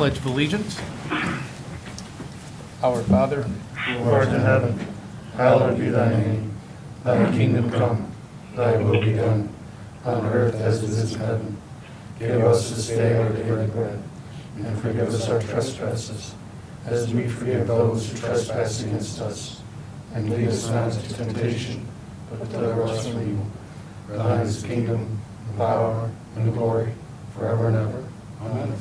Pledge of Allegiance. Our Father, who art in heaven, hallowed be thy name. Thy kingdom come, thy will be done, on earth as it is in heaven. Give us this day our daily bread, and forgive us our trespasses, as we forgive those who trespass against us. And lead us not into temptation, but deliver us from evil. For thine is the kingdom, the power, and the glory, forever and ever. Amen.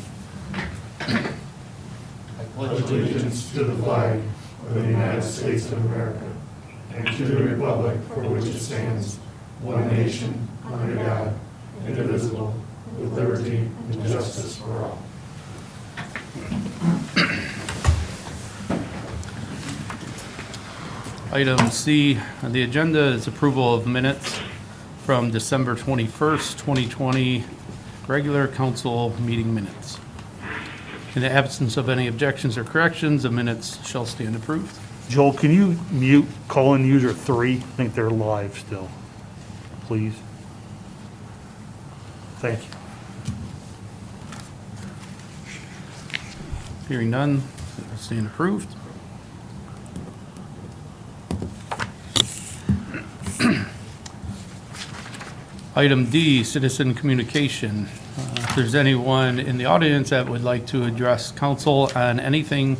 I pledge allegiance to the flag of the United States of America, and to the republic for which it stands, one nation, under God, indivisible, with liberty and justice for all. Item C on the agenda is approval of minutes from December 21st, 2020, regular council meeting minutes. In the absence of any objections or corrections, the minutes shall stand approved. Joel, can you mute call-in user 3? I think they're live still, please. Thank you. Hearing none, they'll stand approved. Item D, citizen communication. If there's anyone in the audience that would like to address council on anything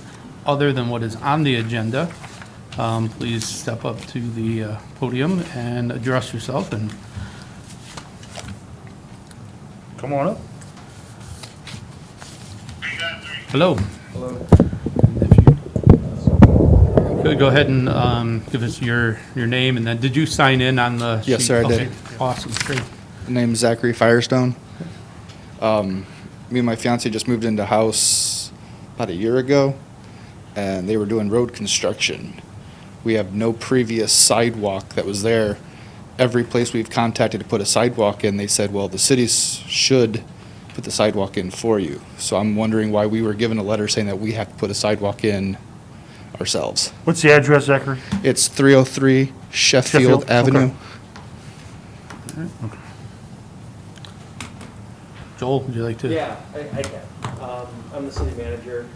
other than what is on the agenda, please step up to the podium and address yourself and come on up. Hello. Hello. If you could go ahead and give us your name, and then did you sign in on the sheet? Yes, sir, I did. Okay, awesome, great. My name's Zachary Firestone. Me and my fiance just moved into a house about a year ago, and they were doing road construction. We have no previous sidewalk that was there. Every place we've contacted to put a sidewalk in, they said, well, the cities should put the sidewalk in for you. So I'm wondering why we were given a letter saying that we have to put a sidewalk in ourselves. What's the address, Zachary? It's 303 Sheffield Avenue. Okay. Joel, would you like to? Yeah, I can. I'm the city manager.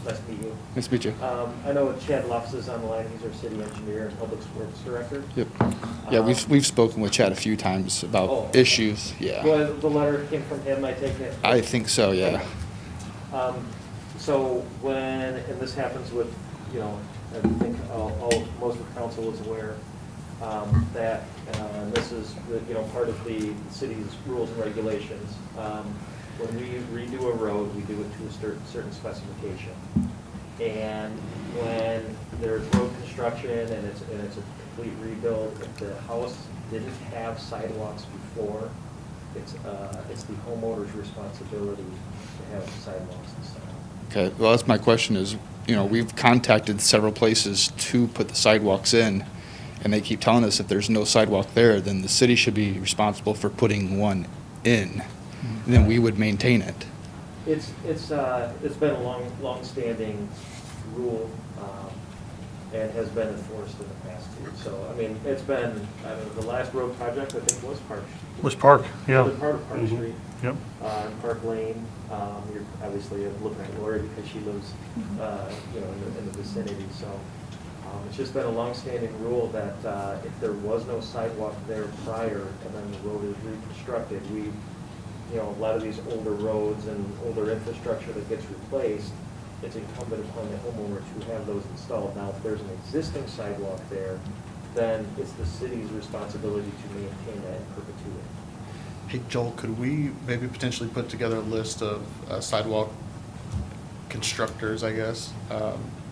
Nice to meet you. Nice to meet you. I know Chad Luffs is on the line. He's our city engineer and public works director. Yep. Yeah, we've spoken with Chad a few times about Oh. issues. Yeah. Well, the letter came from him, I take it? I think so. Yeah. So when, and this happens with, you know, I think most of the council is aware that this is, you know, part of the city's rules and regulations. When we redo a road, we do it to a certain specification. And when there's road construction and it's a complete rebuild, if the house didn't have sidewalks before, it's the homeowner's responsibility to have sidewalks installed. Okay. Well, that's my question. Is we've contacted several places to put the sidewalks in, and they keep telling us if there's no sidewalk there, then the city should be responsible for putting one in. And then we would maintain it. It's been a long-standing rule, and has been enforced in the past too. So, I mean, the last road project, I think, was Park, yeah. was part of Park Street. Yep. Park Lane, you're obviously looking at Lori because she lives, in the vicinity, so. It's just been a long-standing rule that if there was no sidewalk there prior and then the road is reconstructed, a lot of these older roads and older infrastructure that gets replaced, it's incumbent upon the homeowner to have those installed. Now, if there's an existing sidewalk there, then it's the city's responsibility to maintain that in perpetuity. Hey, Joel, could we maybe potentially put together a list of sidewalk constructors, I guess,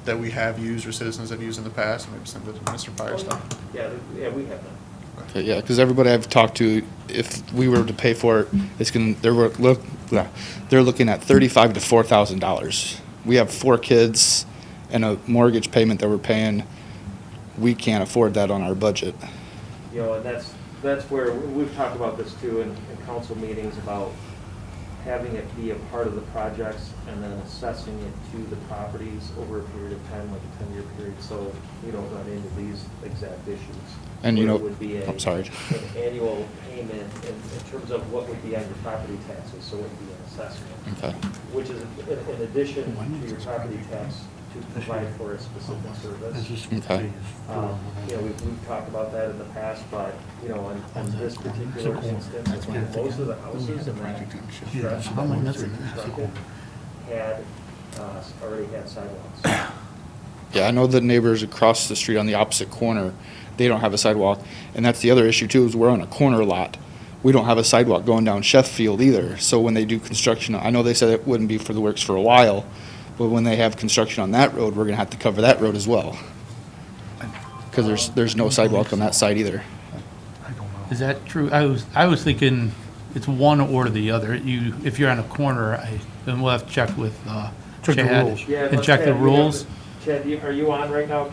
that we have used or citizens have used in the past? Maybe send it to Mr. Firestone. Yeah, we have that. Okay, yeah, because everybody I've talked to, if we were to pay for it, they're looking at $3,500 to $4,000. We have 4 kids and a mortgage payment that we're paying. We can't afford that on our budget. And that's where we've talked about this too in council meetings about having it be a part of the projects and then assessing it to the properties over a period of time, like a 10-year period, so you don't run into these exact issues. And you Where know- it would be I'm sorry. an annual payment in terms of what would be on your property taxes, so it would be an assessment, Okay. which is in addition to your property tax to provide for a specific service. Okay. You know, we've talked about that in the past, but, you know, on this particular instance, I think most of the houses in that stretch that were constructed had, already had sidewalks. Yeah, I know the neighbors across the street on the opposite corner, they don't have a sidewalk. And that's the other issue too, is we're on a corner lot. We don't have a sidewalk going down Sheffield either. So when they do construction, I know they said it wouldn't be for the works for a while, but when they have construction on that road, we're gonna have to cover that road as well. Because there's no sidewalk on that side either. Is that true? I was thinking it's one or the other. If you're on a corner, then we'll have to check with Check the Chad rules. Yeah, and but check the Chad, we have rules. to- Chad, are you on right now?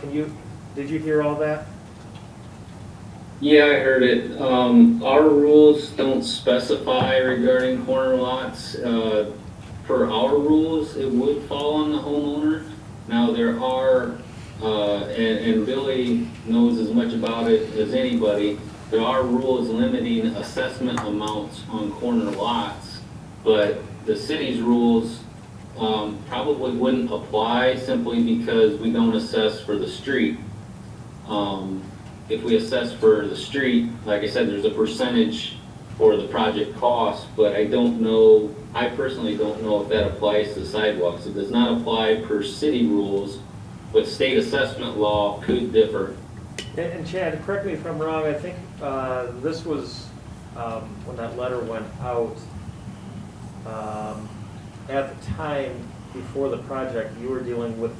Did you hear all that? Yeah, I heard it. Our rules don't specify regarding corner lots. Per our rules, it would fall on the homeowner. Now, there are, and Billy knows as much about it as anybody, there are rules limiting assessment amounts on corner lots, but the city's rules probably wouldn't apply simply because we don't assess for the street. If we assess for the street, like I said, there's a percentage for the project cost, but I personally don't know if that applies to sidewalks. It does not apply per city rules, but state assessment law could differ. And Chad, correct me if I'm wrong, I think this was, when that letter went out, at the time before the project, you were dealing with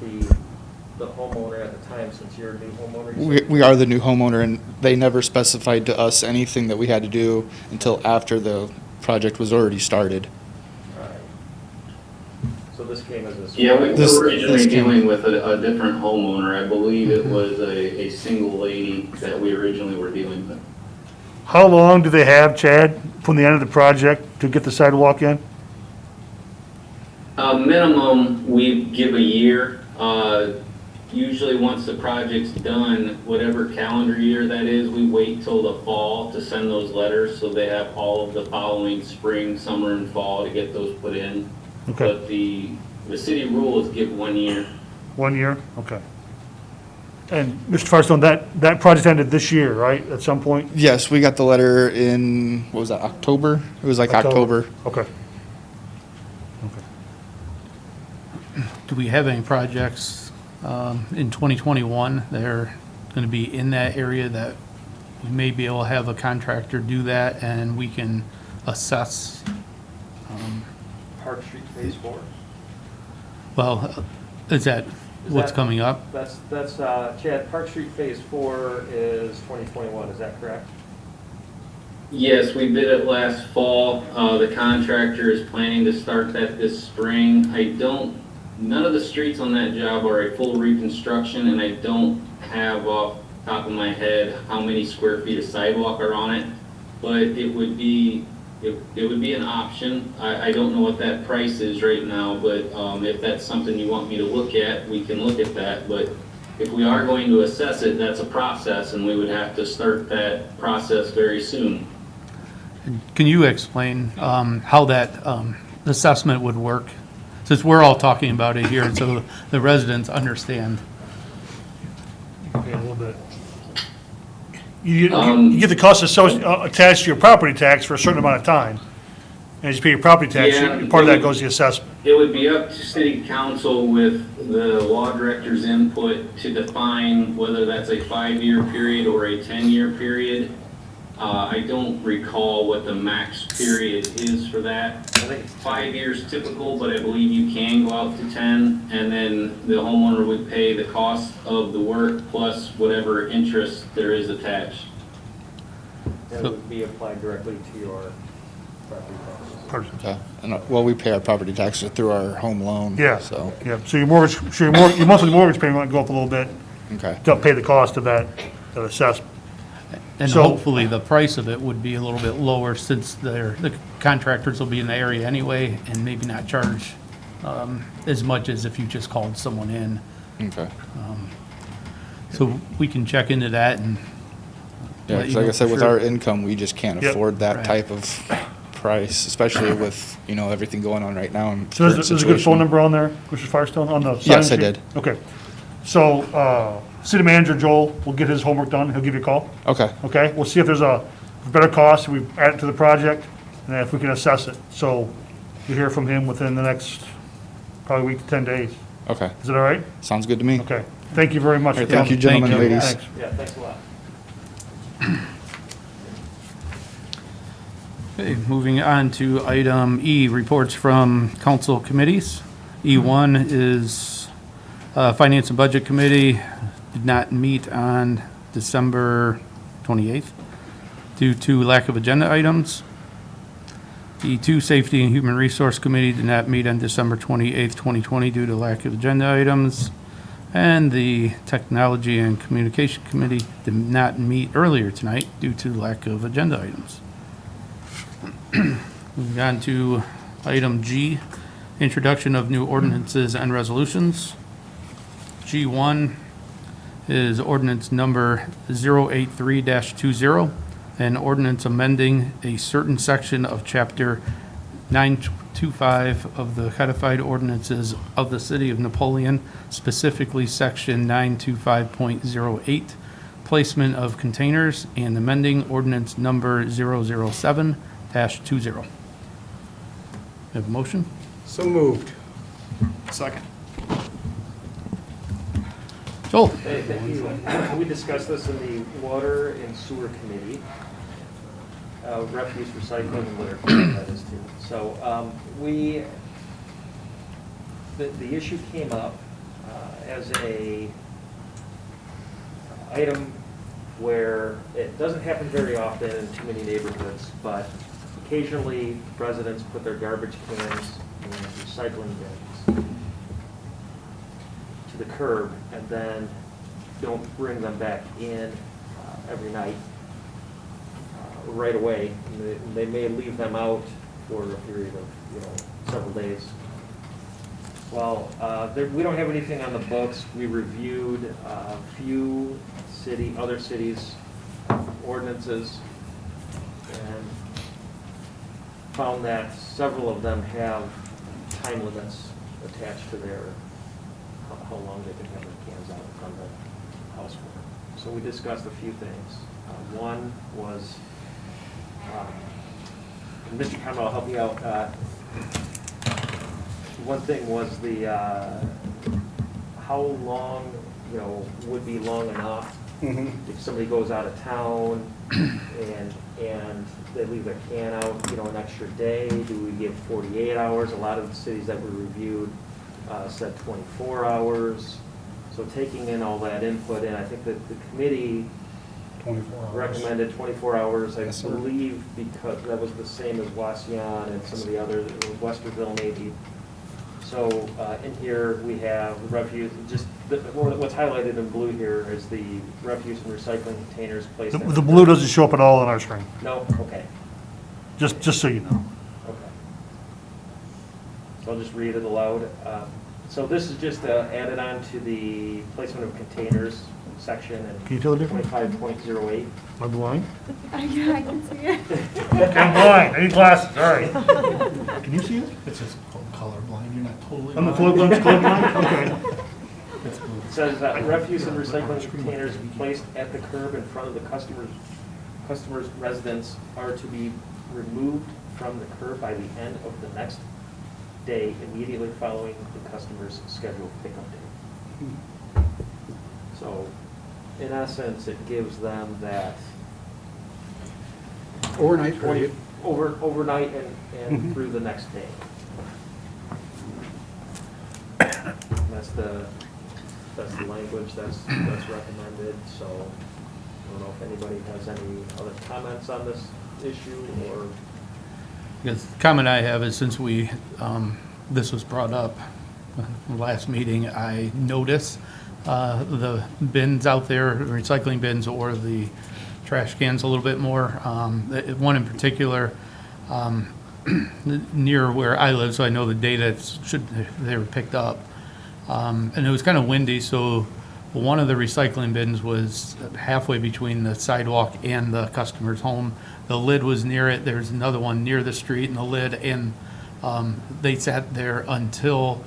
the homeowner at the time, since you're a new homeowner. you said? We are the new homeowner, and they never specified to us anything that we had to do until after the project was already started. Right. So this came as a. Yeah, we This- were originally this came- dealing with a different homeowner. I believe it was a single lady that we originally were dealing with. How long do they have, Chad, from the end of the project to get the sidewalk in? Minimum, we give a year. Usually, once the project's done, whatever calendar year that is, we wait till the fall to send those letters, so they have all of the following spring, summer, and fall to get those put in. Okay, But the city rules give 1 year. 1 year, okay. And Mr. Firestone, that project ended this year, right, at some point? Yes, we got the letter in, what was that, October? It was like October. Okay. Do we have any projects in 2021 that are going to be in that area that we may be able to have a contractor do that and we can assess? Park Street Phase 4. Well, is that what's that- coming up? That's, Chad, Park Street Phase 4 is 2021, is that correct? Yes, we bid it last fall. The contractor is planning to start that this spring. None of the streets on that job are a full reconstruction, and I don't have off the top of my head how many square feet of sidewalk are on it, but it would be an option. I don't know what that price is right now, but if that's something you want me to look at, we can look at that. But if we are going to assess it, that's a process, and we would have to start that process very soon. Can you explain how that assessment would work? Since we're all talking about it here, so the residents understand. Okay, a little bit. You get the cost attached to your property tax for a certain amount of time. And as you pay your property tax, Yeah. part of that goes to the assessment. It would be up to city council with the law director's input to define whether that's a 5-year period or a 10-year period. I don't recall what the max period is for that. I think it's 5 years typical, but I believe you can go out to 10, and then the homeowner would pay the cost of the work plus whatever interest there is attached. And it would be applied directly to your property taxes. Okay. And, well, we pay our property taxes through our home loan. Yeah. So, Yeah, so your monthly mortgage payment might go up a little bit okay. to pay the cost of that assessment. And So- hopefully the price of it would be a little bit lower since the contractors will be in the area anyway and maybe not charge as much as if you just called someone in. Okay. So we can check into that and Yeah, let 'cause you like know I said, for with sure. our income, we just can't Yep. afford that Right. type of price, especially with, everything going on right now in So current there's a good phone situation. number on there, Mr. Firestone, on the Yes, sign-in I sheet? did. Okay. So, city manager Joel will get his homework done. He'll give you a call. Okay, Okay? We'll see if there's a better cost, we add it to the project, and if we can assess it. So you'll hear from him within the next probably week to 10 days. okay. Is that all right? Sounds good to me. Okay. Thank you very much. All right, for thank you, coming. gentlemen, Thank you. ladies. Thanks. Yeah, thanks a lot. Okay, moving on to item E, reports from council committees. E1 is Finance and Budget Committee did not meet on December 28th due to lack of agenda items. E2, Safety and Human Resource Committee did not meet on December 28th, 2020 due to lack of agenda items. And the Technology and Communication Committee did not meet earlier tonight due to lack of agenda items. Moving on to item G, introduction of new ordinances and resolutions. G1 is ordinance number 083-20, an ordinance amending a certain section of chapter 925 of the codified ordinances of the city of Napoleon, specifically section 925.08, placement of containers, and amending ordinance number 007-20. Have a motion? So moved. Second. Joel? Hey, thank you. We discussed this in the Water and Sewer Committee, refuse recycling and litter, that is too. So, the issue came up as a item where it doesn't happen very often in too many neighborhoods, but occasionally residents put their garbage cans in recycling bins to the curb and then don't bring them back in every night right away. And they may leave them out for a period of, several days. Well, we don't have anything on the books. We reviewed a few other cities' ordinances and found that several of them have time limits attached to their, how long they can have their cans out from the house for. So we discussed a few things. One was, and Mr. Conrad will help me out. One thing was the, how long, would be long enough if somebody goes out of town and they leave their can out, an extra day. Do we give 48 hours? A lot of the cities that were reviewed said 24 hours. So taking in all that input, and I think that the committee 24 hours. recommended 24 hours, I Yes, sir. believe, because that was the same as Waseon and some of the other, Westerville maybe. So in here, we have the refuse, what's highlighted in blue here is the refuse and recycling containers placed in. The blue doesn't show up at all on our screen, No, okay, just so you know. okay. So I'll just read it aloud. So this is just added on to the placement of containers section Can you in tell the difference? 25.08. Am I blind? Yeah, I can see it. I'm blind, I need glasses, all right. Can you see it? It's just colorblind, you're not totally. I'm the colorblind, okay. It says refuse and recycling containers placed at the curb in front of the customer's residence are to be removed from the curb by the end of the next day immediately following the customer's scheduled pickup day. So, in essence, it gives them that Overnight 20 period. overnight and through the next day. That's the language that's recommended, so I don't know if anybody has any other comments on this issue or. Yes, the comment I have is since this was brought up last meeting, I noticed the bins out there, recycling bins or the trash cans a little bit more. One in particular, near where I live, so I know the day that they were picked up. And it was kind of windy, so one of the recycling bins was halfway between the sidewalk and the customer's home. The lid was near it. There's another one near the street and the lid, and they sat there until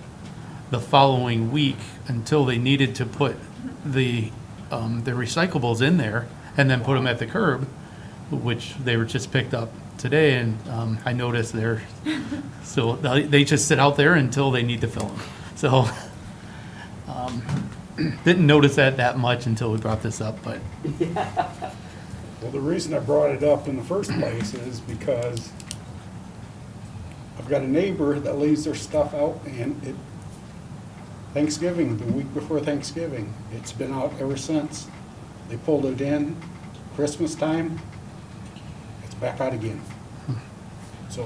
the following week, until they needed to put the recyclables in there and then put them at the curb, which they were just picked up today, and I noticed they're still, they just sit out there until they need to fill them. So, didn't notice that much until we brought this up, but Well, the reason I brought it up in the first place is because I've got a neighbor that leaves their stuff out, and Thanksgiving, the week before Thanksgiving, it's been out ever since. They pulled it in Christmas time, it's back out again. So,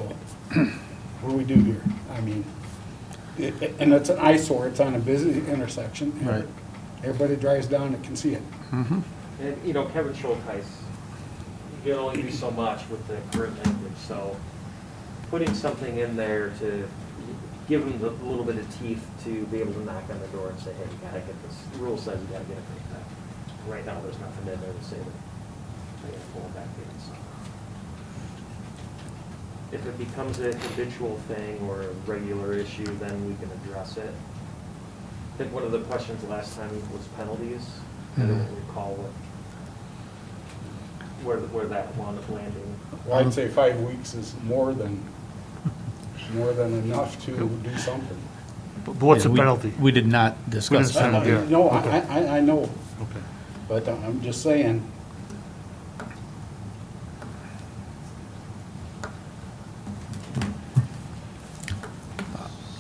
what do we do here? I mean, and it's an eyesore, it's on a busy intersection. and Right. Everybody drives down and can see it. And, you know, Kevin Schulteis, you can only do so much with the current language, so putting something in there to give them the little bit of teeth to be able to knock on the door and say, hey, you gotta get this, the rule says you gotta get it picked up. Right now, there's nothing in there to say that they gotta pull it back in, so. If it becomes a habitual thing or a regular issue, then we can address it. I think one of the questions last time was penalties. I don't recall where that wound up landing. Well, I'd say 5 weeks is more than enough to do something. But what's yeah, the penalty? we did not discuss We didn't penalty. Yeah. No, Okay. I know, Okay. but I'm just saying,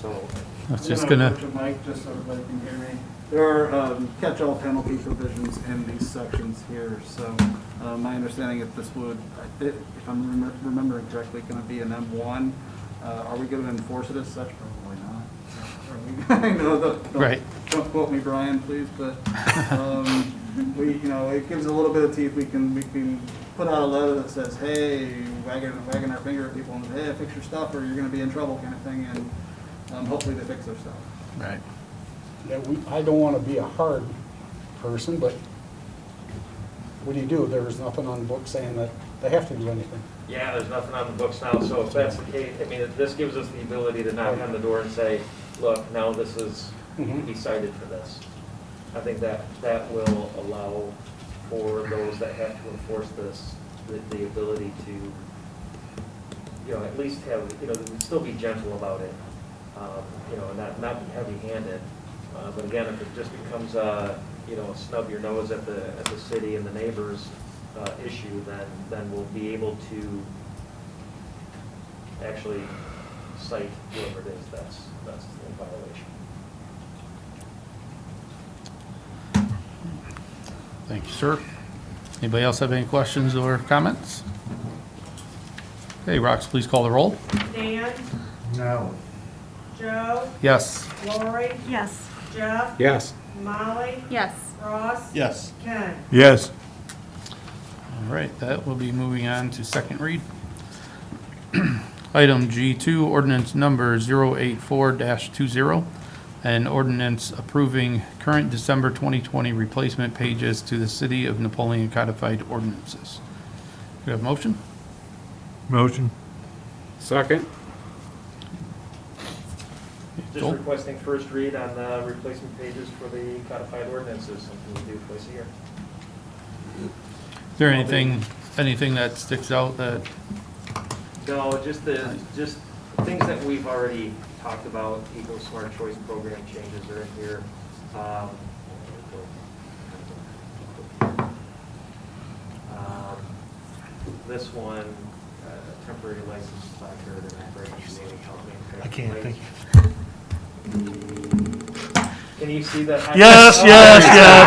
So, That's just gonna, Mike, just so everybody can hear me. There are catch-all penalty provisions in these sections here, so my understanding is this would, if I'm remembering correctly, going to be an M1. Are we going to enforce it as such? Probably not. I know, Right. don't quote me, Brian, please, but we, you know, it gives a little bit of teeth. We can put out a letter that says, hey, wagging our finger at people and say, hey, fix your stuff or you're going to be in trouble kind of thing, and hopefully they fix their stuff. right. I don't want to be a hard person, but what do? There's nothing on the book saying that they have to do anything. yeah, there's nothing on the books now, so if that's the case, I mean, this gives us the ability to knock on the door and say, look, now this is, you decided for this. I think that will allow for those that have to enforce this, the ability to, you know, at least have, you know, still be gentle about it, you know, and not be heavy-handed. But again, if it just becomes a, you know, snub your nose at the city and the neighbors issue, then we'll be able to actually cite whoever it is that's in violation. Thank you, sir. Anybody else have any questions or comments? Okay, Rox, please call the roll. Dan, No. Joe, Yes. Lori, Yes. Jeff, Yes. Molly, Yes. Ross, Yes. Ken. Yes. All right, that will be moving on to second read. Item G2, ordinance number 084-20, an ordinance approving current December 2020 replacement pages to the City of Napoleon codified ordinances. Do you have a motion? Motion. Second. Just Joel? requesting first read on the replacement pages for the codified ordinances, something we do twice a year. Is there anything that sticks out that, No, just things that we've already talked about, Eco Smart Choice Program changes are in here. This one, temporary license placard and operations name company. I can't think. Can you see that? Yes, yes.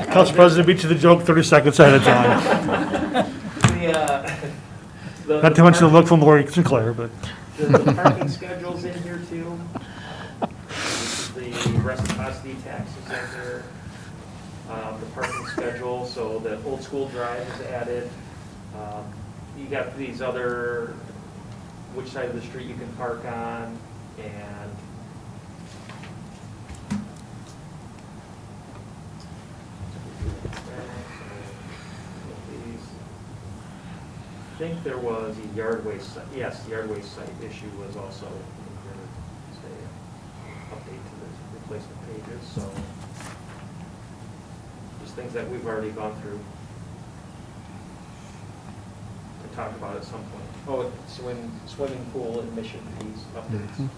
Council President beat you to the joke 30 seconds ahead of time. Not to mention the look from Lori Sinclair, but. The parking schedule's in here too. The reciprocity tax is in here. the parking schedule, so the old school drive is added. You got these other, which side of the street you can park on, and I think there was a yard waste site, yes, yard waste site issue was also in here, say, update to the replacement pages, so just things that we've already gone through to talk about at some point. Oh, swimming pool admission fees updates.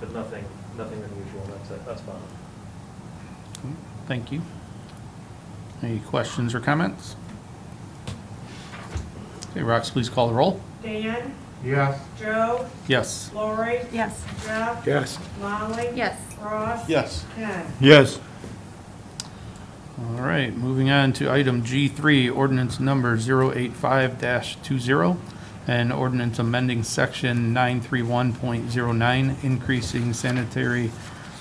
But nothing unusual, that's about it. Thank you. Any questions or comments? Okay, Rox, please call the roll. Dan, Yes. Joe, Yes. Lori, Yes. Jeff, Yes. Molly. Yes. Ross. Yes. Ken. Yes. All right, moving on to item G3, ordinance number 085-20, and ordinance amending section 931.09, increasing sanitary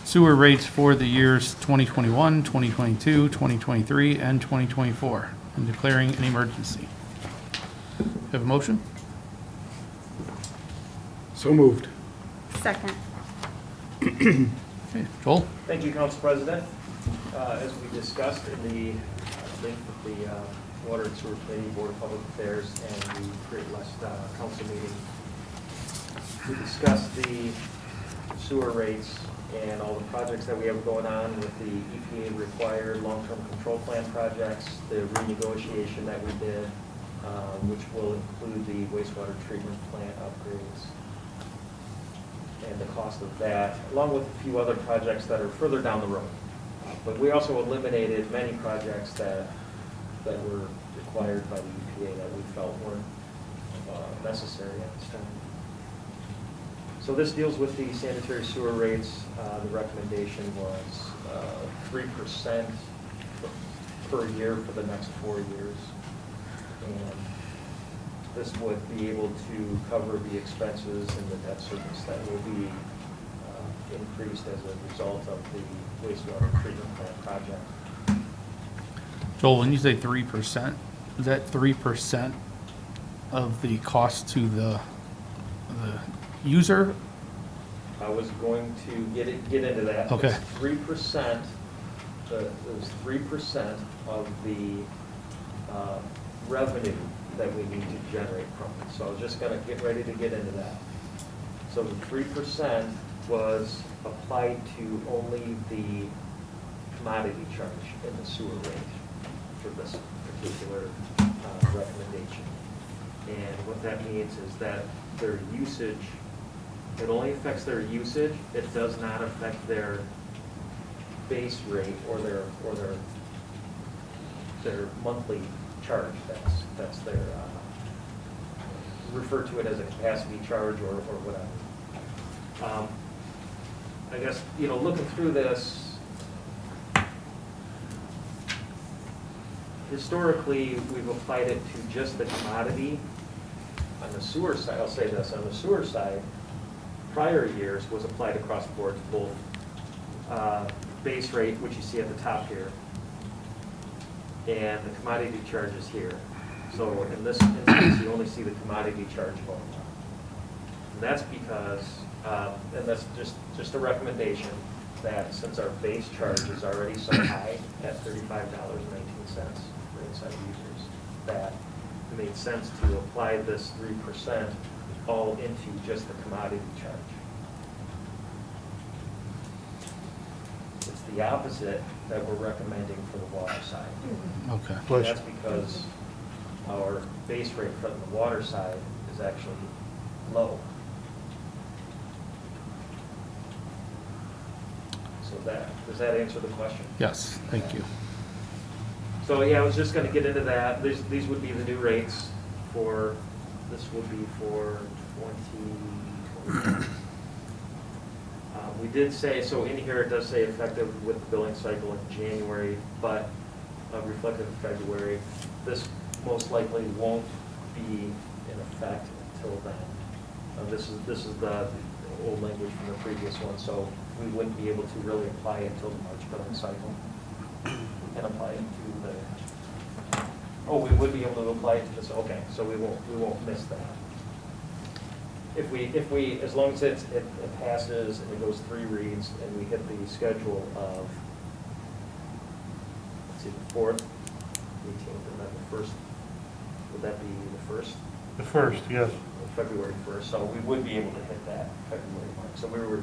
sewer rates for the years 2021, 2022, 2023, and 2024, and declaring an emergency. Have a motion? So moved. Second. Okay, Joel? Thank you, Council President. As we discussed in the link with the Water and Sewer Committee, Board of Public Affairs, and the Great West Council meeting, we discussed the sewer rates and all the projects that we have going on with the EPA-required long-term control plan projects, the renegotiation that we did, which will include the wastewater treatment plant upgrades, and the cost of that, along with a few other projects that are further down the road. But we also eliminated many projects that were required by the EPA that we felt weren't necessary at this time. So this deals with the sanitary sewer rates. The recommendation was 3% per year for the next 4 years. And this would be able to cover the expenses and the debt service that will be increased as a result of the wastewater treatment plant project. Joel, when you say 3%, is that 3% of the cost to the user? I was going to get into that. Okay. It's 3%, it was 3% of the revenue that we need to generate from it. So I was just gonna get ready to get into that. So the 3% was applied to only the commodity charge in the sewer rate for this particular recommendation. And what that means is that their usage, it only affects their usage. It does not affect their base rate or their monthly charge. That's their, refer to it as a capacity charge or whatever. I guess, looking through this, historically, we've applied it to just the commodity. On the sewer side, I'll say this, on the sewer side, prior years was applied across the board to both base rate, which you see at the top here, and the commodity charges here. So in this instance, you only see the commodity charge going up. And that's because, and that's just a recommendation, that since our base charge is already so high at $35.19 for inside users, that it made sense to apply this 3% all into just the commodity charge. It's the opposite that we're recommending for the water side. Okay. And that's because our base rate from the water side is actually low. So does that answer the question? Yes, thank you. So yeah, I was just gonna get into that. These would be the new rates for, this would be for 2020. We did say, so in here it does say effective with the billing cycle in January, but reflective in February. This most likely won't be in effect until then. This is the old language from the previous one, so we wouldn't be able to really apply it until the March billing cycle. And apply it to the, oh, we would be able to apply it to this, okay, so we won't miss that. If we, as long as it passes and it goes 3 reads and we hit the schedule of, let's see, the 4th, 18th, and then the 1st, would that be the 1st? The first, yes. February 1st, so we would be able to hit that February mark. So we were,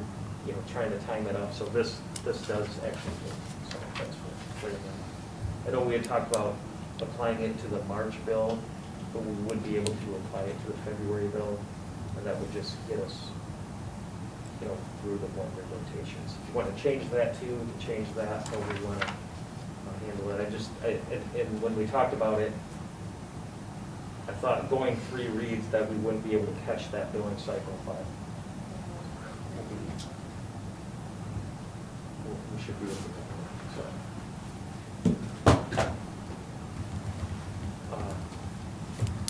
trying to time it up, so this does actually hit, so that's for clearing that. I know we had talked about applying it to the March bill, but we would be able to apply it to the February bill, and that would just get us, through the longer rotations. If you want to change that too, we can change that, however you want to handle it. And when we talked about it, I thought going 3 reads that we wouldn't be able to catch that billing cycle, but we should be able to. So,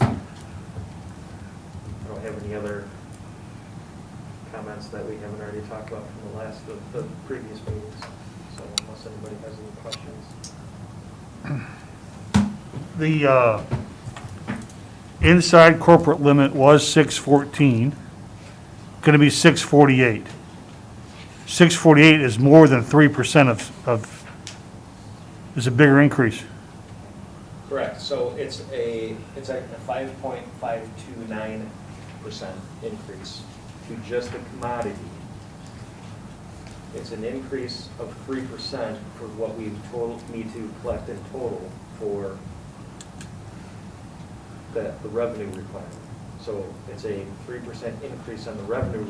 I don't have any other comments that we haven't already talked about from the previous meetings. So unless anybody has any questions. The inside corporate limit was 614, going to be 648. 648 is more than 3% is a bigger increase. Correct, so it's a 5.529% increase to just the commodity. It's an increase of 3% for what we need to collect in total for the revenue requirement. So it's a 3% increase on the revenue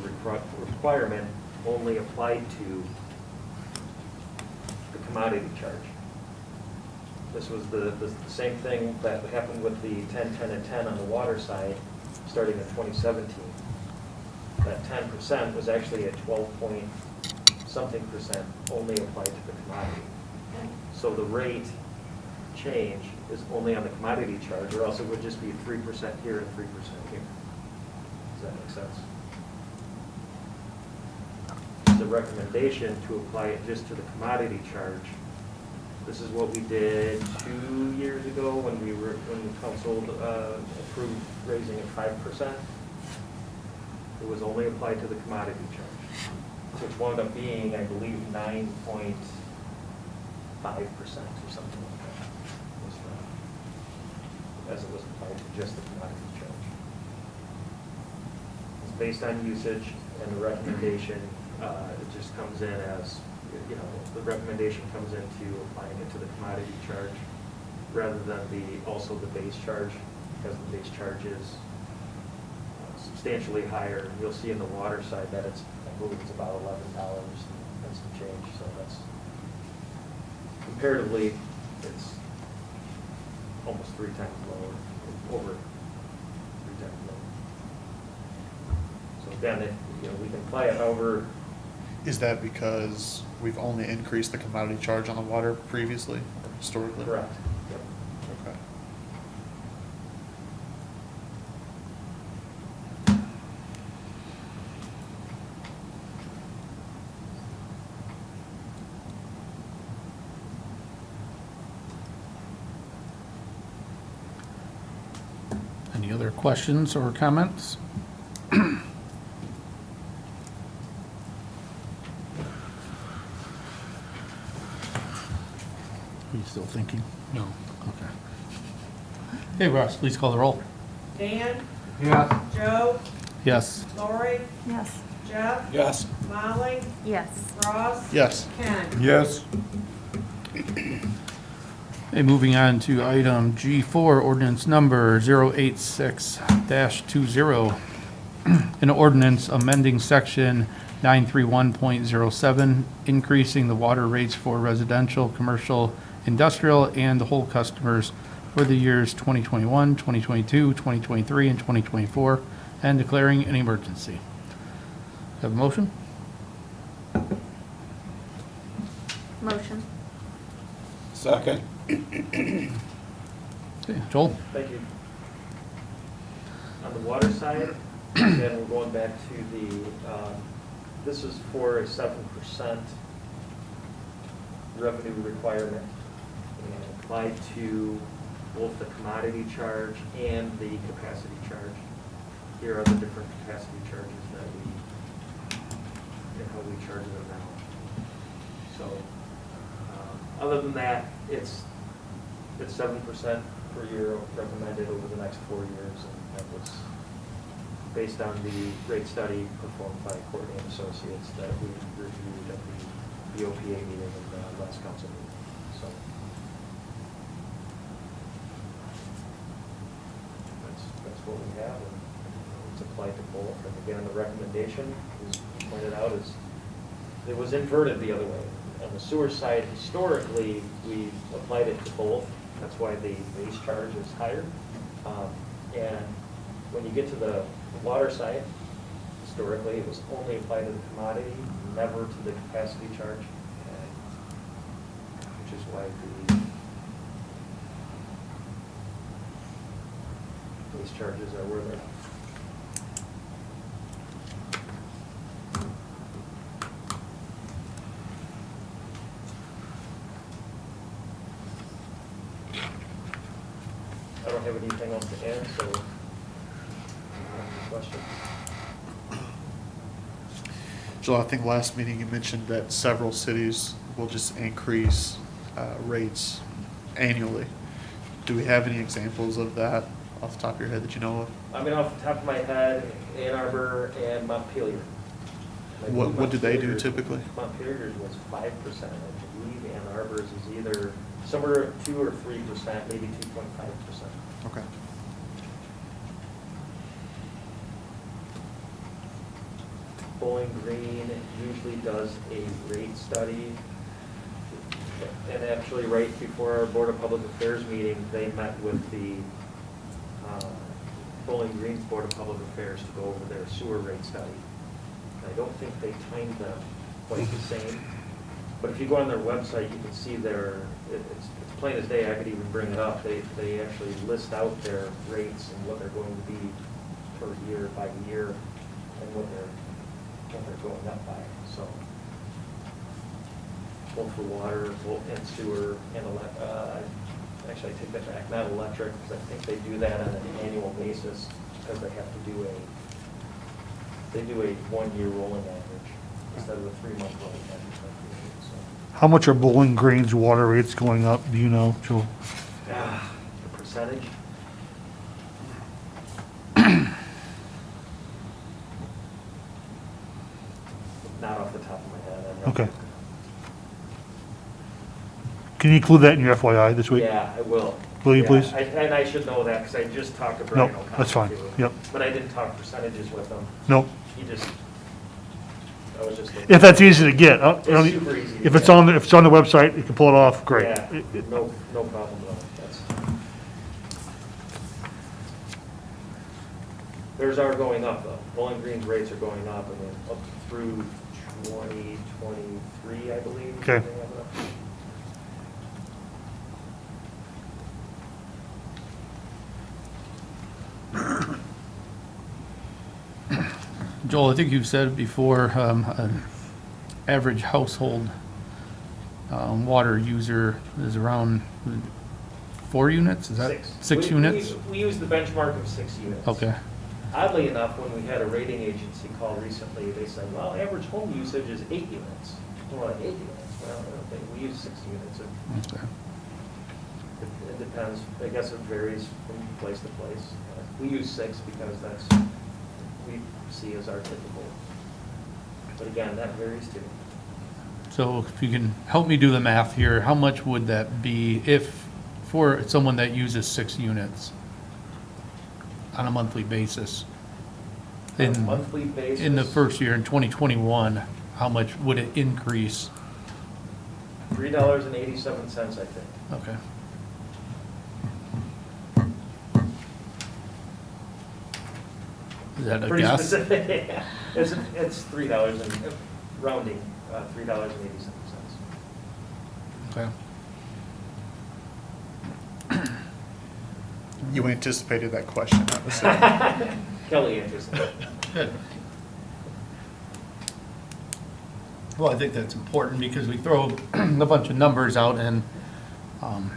requirement only applied to the commodity charge. This was the same thing that happened with the 10, 10, and 10 on the water side starting in 2017. That 10% was actually a 12-point-something% only applied to the commodity. So the rate change is only on the commodity charge, or else it would just be 3% here and 3% here. Does that make sense? The recommendation to apply it just to the commodity charge. This is what we did 2 years ago when the council approved raising it 5%. It was only applied to the commodity charge, which wound up being, I believe, 9.5% or something like that. As it was applied to just the commodity charge. It's based on usage, and the recommendation, it just comes in as, the recommendation comes into applying it to the commodity charge rather than also the base charge, because the base charge is substantially higher. You'll see in the water side that I believe it's about $11 and some change, so that's comparatively, it's almost 3 times lower, over 3 times lower. So again, we can apply it however. Is that because we've only increased the commodity charge on the water previously, or historically? Correct. Yep. Okay. Any other questions or comments? Are you still thinking? No. Okay. Hey, Ross, please call the roll. Dan, Yes. Joe, Yes. Lori, Yes. Jeff, Yes. Molly, Yes. Ross. Yes. Ken. Yes. Okay, moving on to item G4, ordinance number 086-20. An ordinance amending section 931.07, increasing the water rates for residential, commercial, industrial, and the whole customers for the years 2021, 2022, 2023, and 2024, and declaring an emergency. Have a motion? Motion. Second. Okay, Joel? Thank you. On the water side, Again, we're going back to the, this is for a 7% revenue requirement and applied to both the commodity charge and the capacity charge. Here are the different capacity charges that and how we charge them now. So, other than that, it's 7% per year recommended over the next 4 years, and that was based on the rate study performed by Courtney and Associates that we reviewed at the OPA meeting and the last council meeting. So that's what we have, and it's applied to both. And again, the recommendation, as pointed out, is it was inverted the other way. On the sewer side, historically, we applied it to both. That's why the base charge is higher. And when you get to the water side, historically, it was only applied to the commodity, never to the capacity charge, which is why the base charges are where they're at. I don't have anything else to add, so question. Joel, I think last meeting you mentioned that several cities will just increase rates annually. Do we have any examples of that off the top of your head that you know of? I mean, off the top of my head, Ann Arbor and Montpelier. What do they do typically? Montpelier's was 5%. I believe Ann Arbor's is either somewhere at 2 or 3%, maybe 2.5%. Okay. Bowling Green usually does a rate study. And actually, right before our Board of Public Affairs meeting, they met with the Bowling Green's Board of Public Affairs to go over their sewer rate study. I don't think they timed them quite the same, but if you go on their website, you can see it's plain as day. I could even bring it up. They actually list out their rates and what they're going to be per year by year, and what they're going up by. So both for water, and sewer, and actually I take that back, not electric, because I think they do that on an annual basis, because they have to do a 1 year rolling average instead of a 3-month rolling average. So, How much are Bowling Green's water rates going up? Do you know, Joel? the percentage. Not off the top of my head. I'd have to- Okay. Can you include that in your FYI this week? Yeah, I will. Will you Yeah, please? And I should know that, because I just talked to Brian No, O'Connor. that's fine. too. Yep. But I didn't talk percentages with him. No. I was just looking. If that's easy to get. It's super easy to If it's get. on, if it's on the website, you can pull it off, great. Yeah, no problem at all. Theirs are going up, though. Bowling Green's rates are going up, I mean, up through 2023, I believe. Okay. They have it up. Joel, I think you've said it before, an average household water user is around 4 units? Is that 6. 6 We- units? We use the benchmark of 6 units. Okay. Oddly enough, when we had a rating agency call recently, they said, well, average home usage is 8 units. We're like, 8 units? Well, I don't think, we use 6 units. Okay. It depends, I guess it varies from place to place. We use 6 because that's, we see as our typical. But again, that varies too. So if you can help me do the math here, how much would that be if, for someone that uses 6 units on a monthly basis? On a In- monthly basis. In the first year, in 2021, how much would it increase? $3.87, I think. Okay. Is that a Pretty guess? specific. It's $3 and rounding, $3.87. Okay. You anticipated that question, I would say. Kelly anticipated. Good. Well, I think that's important because we throw a bunch of numbers out and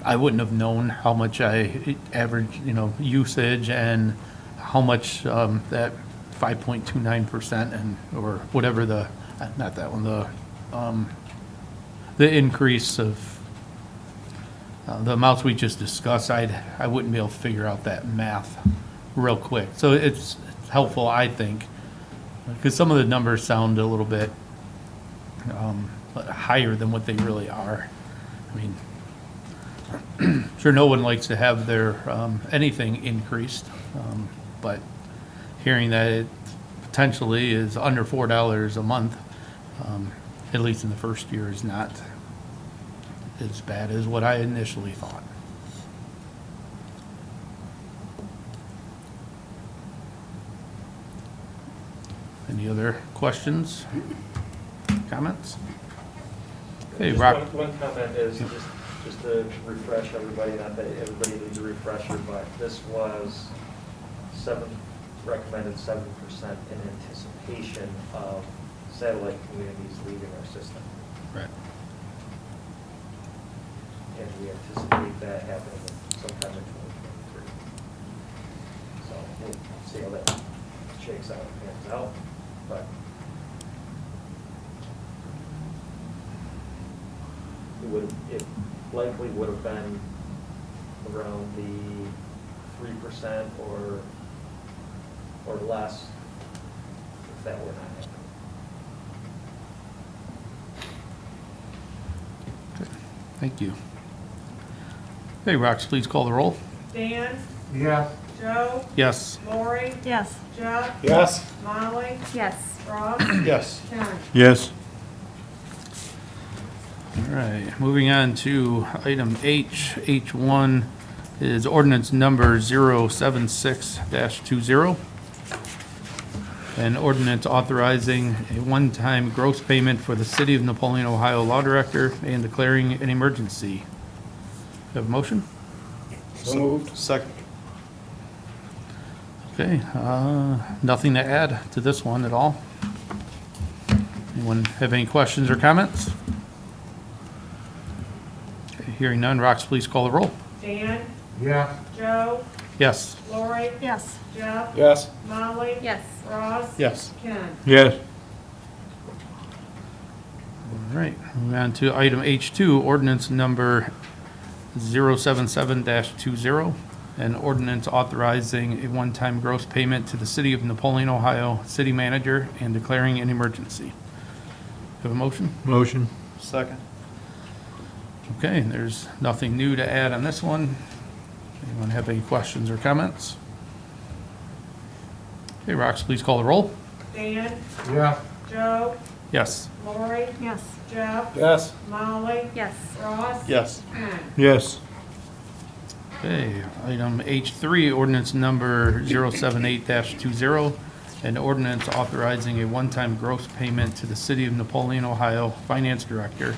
I wouldn't have known how much I average, usage and how much that 5.29% and, or whatever not that one, the increase of the amounts we just discussed, I wouldn't be able to figure out that math real quick. So it's helpful, I think, because some of the numbers sound a little bit higher than what they really are. I mean, sure, no one likes to have their anything increased, but hearing that it potentially is under $4 a month, at least in the first year, is not as bad as what I initially thought. Any other questions, comments? Okay, Just Rock. one comment is, just to refresh everybody, not that everybody needs a refresher, but this was recommended 7% in anticipation of satellite communities leaving our system. Right. And we anticipate that happening sometime in 2023. So we'll see how that shakes out, pans out, but it likely would have been around the 3% or less if that were not happening. Thank you. Okay, Rox, please call the roll. Dan, Yes. Joe, Yes. Lori, Yes. Jeff, Yes. Molly, Yes. Ross, Yes. Ken. Yes. All right, moving on to item H. H1 is ordinance number 076-20. An ordinance authorizing a one-time gross payment for the City of Napoleon, Ohio Law Director and declaring an emergency. Have a motion? So moved. Second. Okay, nothing to add to this one at all. Anyone have any questions or comments? Okay, hearing none, Rox, please call the roll. Dan, Yes. Joe, Yes. Lori, Yes. Jeff, Yes. Molly, Yes. Ross, Yes. Ken. Yes. All right, moving on to item H2, ordinance number 077-20, an ordinance authorizing a one-time gross payment to the City of Napoleon, Ohio City Manager and declaring an emergency. Have a motion? Motion. Second. Okay, there's nothing new to add on this one. Anyone have any questions or comments? Okay, Rox, please call the roll. Dan, Yes. Joe, Yes. Lori, Yes. Jeff, Yes. Molly, Yes. Ross, Yes. Ken. Yes. Okay, item H3, ordinance number 078-20, an ordinance authorizing a one-time gross payment to the City of Napoleon, Ohio Finance Director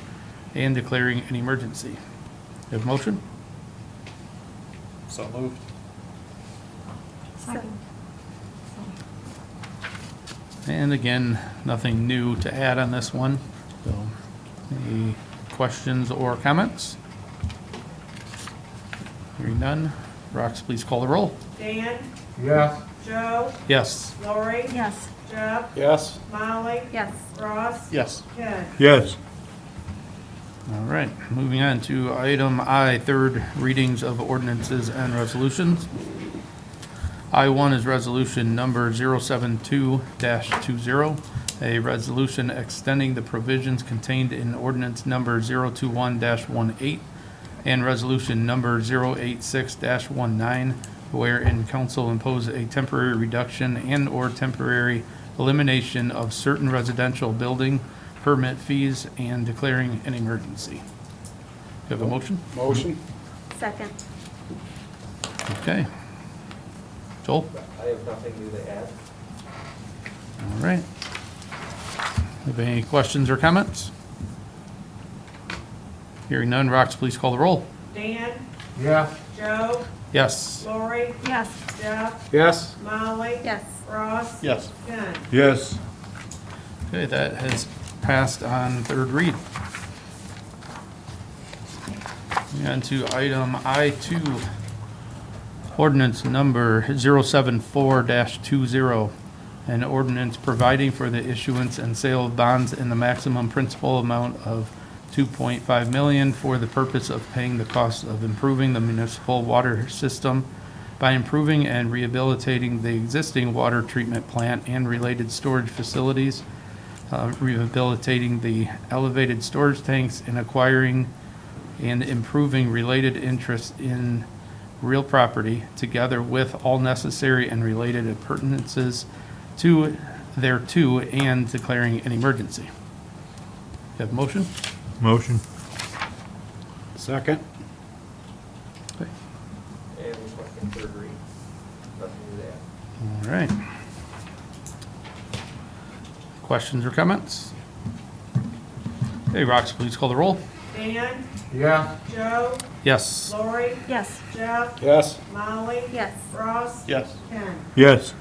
and declaring an emergency. Have a motion? So moved. Second. And again, nothing new to add on this one. So, any questions or comments? Hearing none, Rox, please call the roll. Dan, Yes. Joe, Yes. Lori, Yes. Jeff, Yes. Molly, Yes. Ross, Yes. Ken. Yes. All right, moving on to item I, third readings of ordinances and resolutions. I1 is resolution number 072-20, a resolution extending the provisions contained in ordinance number 021-18 and resolution number 086-19, wherein council impose a temporary reduction and/or temporary elimination of certain residential building permit fees and declaring an emergency. You have a motion? Motion. Second. Okay. Joel? I have nothing new to add. All right. Have any questions or comments? Hearing none, Rox, please call the roll. Dan, Yes. Joe, Yes. Lori, Yes. Jeff, Yes. Molly. Yes. Ross. Yes. Ken. Yes. Okay, that has passed on third read. And to item I2, ordinance number 074-20, an ordinance providing for the issuance and sale of bonds in the maximum principal amount of $2.5 million for the purpose of paying the cost of improving the municipal water system by improving and rehabilitating the existing water treatment plant and related storage facilities, rehabilitating the elevated storage tanks, and acquiring and improving related interests in real property, together with all necessary and related appurtenances to thereto, and declaring an emergency. You have a motion? Motion. Second. Okay. And requesting third read. Nothing to that. All right. Questions or comments? Okay, Rox, please call the roll. Dan, Yeah. Joe, Yes. Lori, Yes. Jeff, Yes. Molly. Yes. Ross. Yes. Ken. Yes.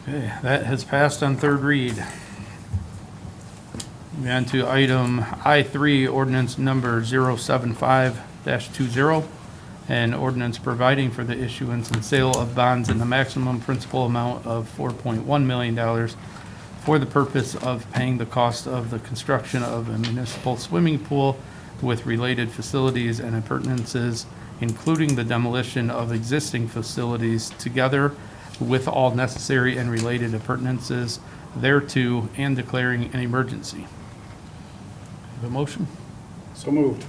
Okay, that has passed on third read. Moving on to item I3, ordinance number 075-20, an ordinance providing for the issuance and sale of bonds in the maximum principal amount of $4.1 million for the purpose of paying the cost of the construction of a municipal swimming pool with related facilities and appurtenances, including the demolition of existing facilities, together with all necessary and related appurtenances thereto, and declaring an emergency. Have a motion? So moved.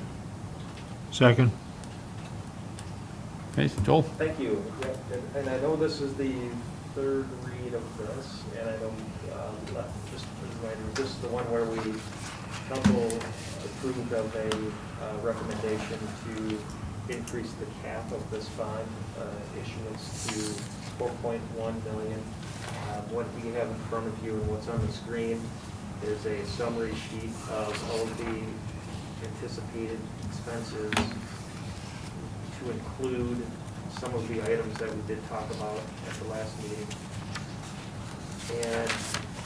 Second. Okay, Joel? Thank you. Yep, and I know this is the third read of this, and I know, just a reminder, this is the one where we, council approved of a recommendation to increase the cap of this bond issuance to $4.1 million. What we have in front of you and what's on the screen is a summary sheet of all of the anticipated expenses, to include some of the items that we did talk about at the last meeting. And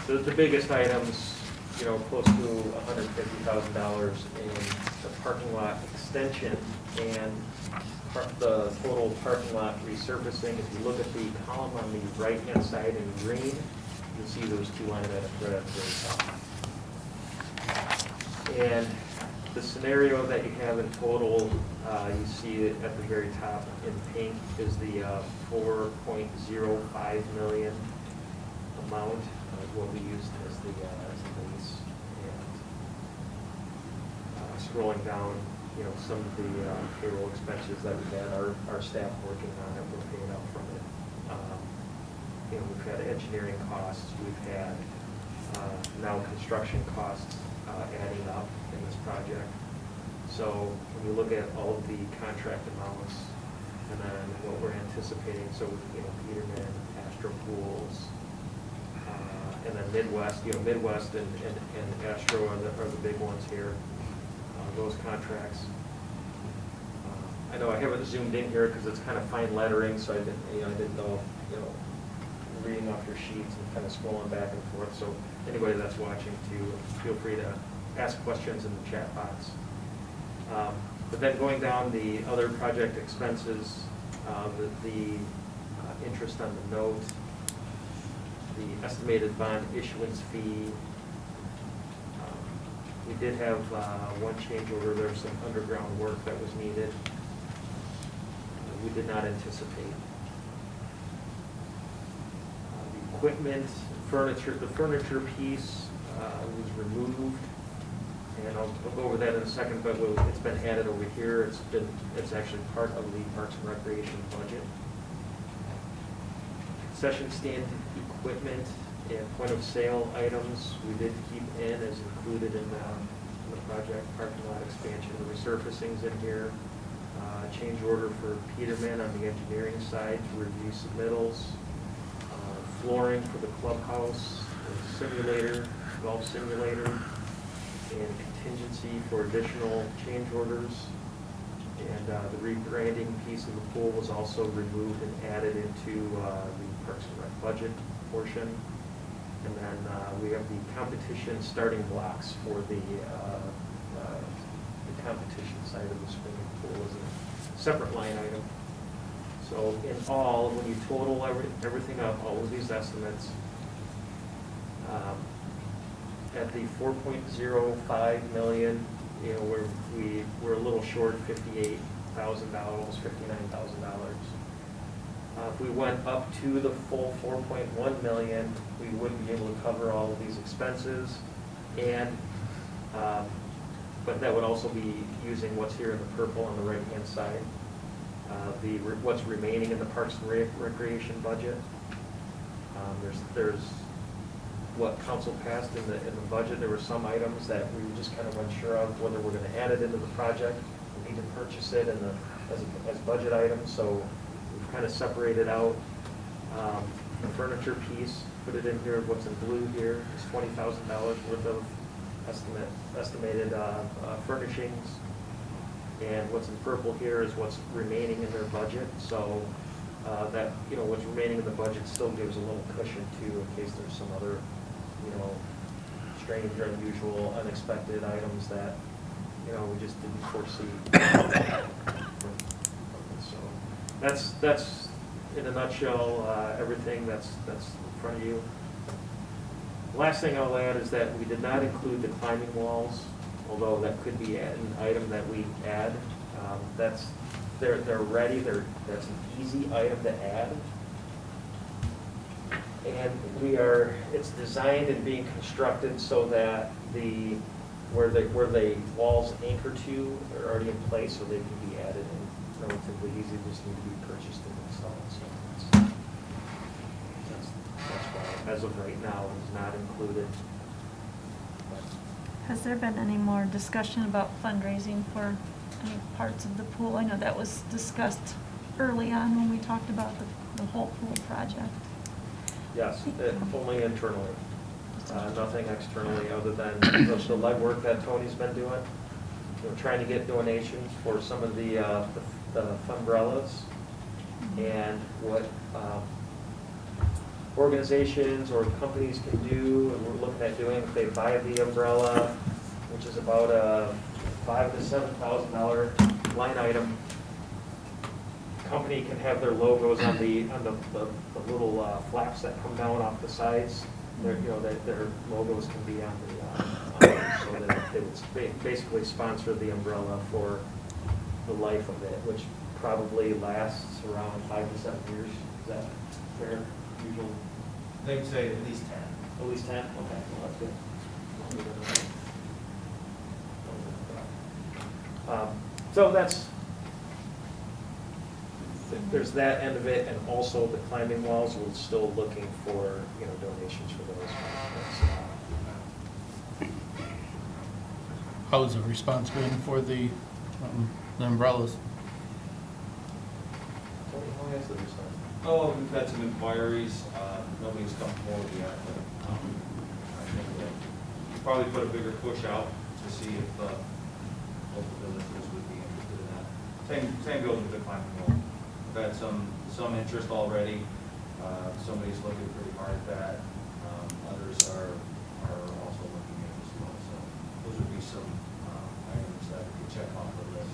the biggest items, you know, close to $150,000 in the parking lot extension and the total parking lot resurfacing. If you look at the column on the right-hand side in green, you'll see those two line items right at the very top. And the scenario that you have in total, you see it at the very top in pink, is the $4.05 million amount of what we used as the lease. And scrolling down, you know, some of the payroll expenses that we've had, our staff working on it, we're paying out from it. You know, we've had engineering costs, we've had now construction costs adding up in this project. So when you look at all of the contract amounts and then what we're anticipating, so you know, Peterman, Astro Pools, and then Midwest, you know, Midwest and Astro are the big ones here. Those contracts. I know I haven't zoomed in here because it's kind of fine lettering, so I didn't know, you know, reading off your sheets and kind of scrolling back and forth. So anybody that's watching, feel free to ask questions in the chat box. But then going down the other project expenses, the interest on the note, the estimated bond issuance fee. We did have one change order. There was some underground work that was needed. We did not anticipate. The equipment, furniture, the furniture piece was removed, and I'll go over that in a second, but it's been added over here. It's actually part of the Parks and Recreation budget. Concession stand equipment and point of sale items we did keep in as included in the project. Parking lot expansion, the resurfacing's in here. Change order for Peterman on the engineering side to review submittals. Flooring for the clubhouse, the simulator, golf simulator, and contingency for additional change orders. And the rebranding piece of the pool was also removed and added into the Parks and Rec budget portion. And then we have the competition starting blocks for the competition side of the swimming pool as a separate line item. So in all, when you total everything up, all of these estimates, at the 4.05 million, you know, we're a little short, $58,000, $59,000. If we went up to the full 4.1 million, we wouldn't be able to cover all of these expenses, and but that would also be using what's here in the purple on the right-hand side, what's remaining in the Parks and Recreation budget. There's what council passed in the budget. There were some items that we were just kind of unsure of whether we're going to add it into the project. We need to purchase it as budget items, so we've kind of separated out the furniture piece, put it in here. What's in blue here is $20,000 worth of estimated furnishings, and what's in purple here is what's remaining in their budget. So that, you know, what's remaining in the budget still gives a little cushion too, in case there's some other, you know, strange or unusual, unexpected items that, you know, we just didn't foresee. So that's in a nutshell everything that's in front of you. Last thing I'll add is that we did not include the climbing walls, although that could be an item that we add. They're ready. That's an easy item to add. And it's designed and being constructed so that where the walls anchor to are already in place, so they can be added in relatively easy. Just need to be purchased and installed. So that's why, as of right now, it's not included. Has there been any more discussion about fundraising for any parts of the pool? I know that was discussed early on when we talked about the whole pool project. Yes, only internally, nothing externally other than the legwork that Tony's been doing. We're trying to get donations for some of the umbrellas, and what organizations or companies can do, and we're looking at doing, if they buy the umbrella, which is about a $5,000 to $7,000 line item, company can have their logos on the little flaps that come down off the sides. Their logos can be on so that they would basically sponsor the umbrella for the life of it, which probably lasts around 5 to 7 years. Is that fair? Usual? They'd say at least 10. At least 10? Okay, well, that's good. So there's that end of it, and also the climbing walls. We're still looking for, you know, donations for those. How has the response been for the umbrellas? Tony, how has the response? Oh, we've had some inquiries. Nobody's come forward yet, but I think we'll probably put a bigger push out to see if local businesses would be interested in that. Same goes with the climbing wall. We've had some interest already. Somebody's looking pretty hard at that. Others are also looking at it as well. So those would be some items that we could check off the list.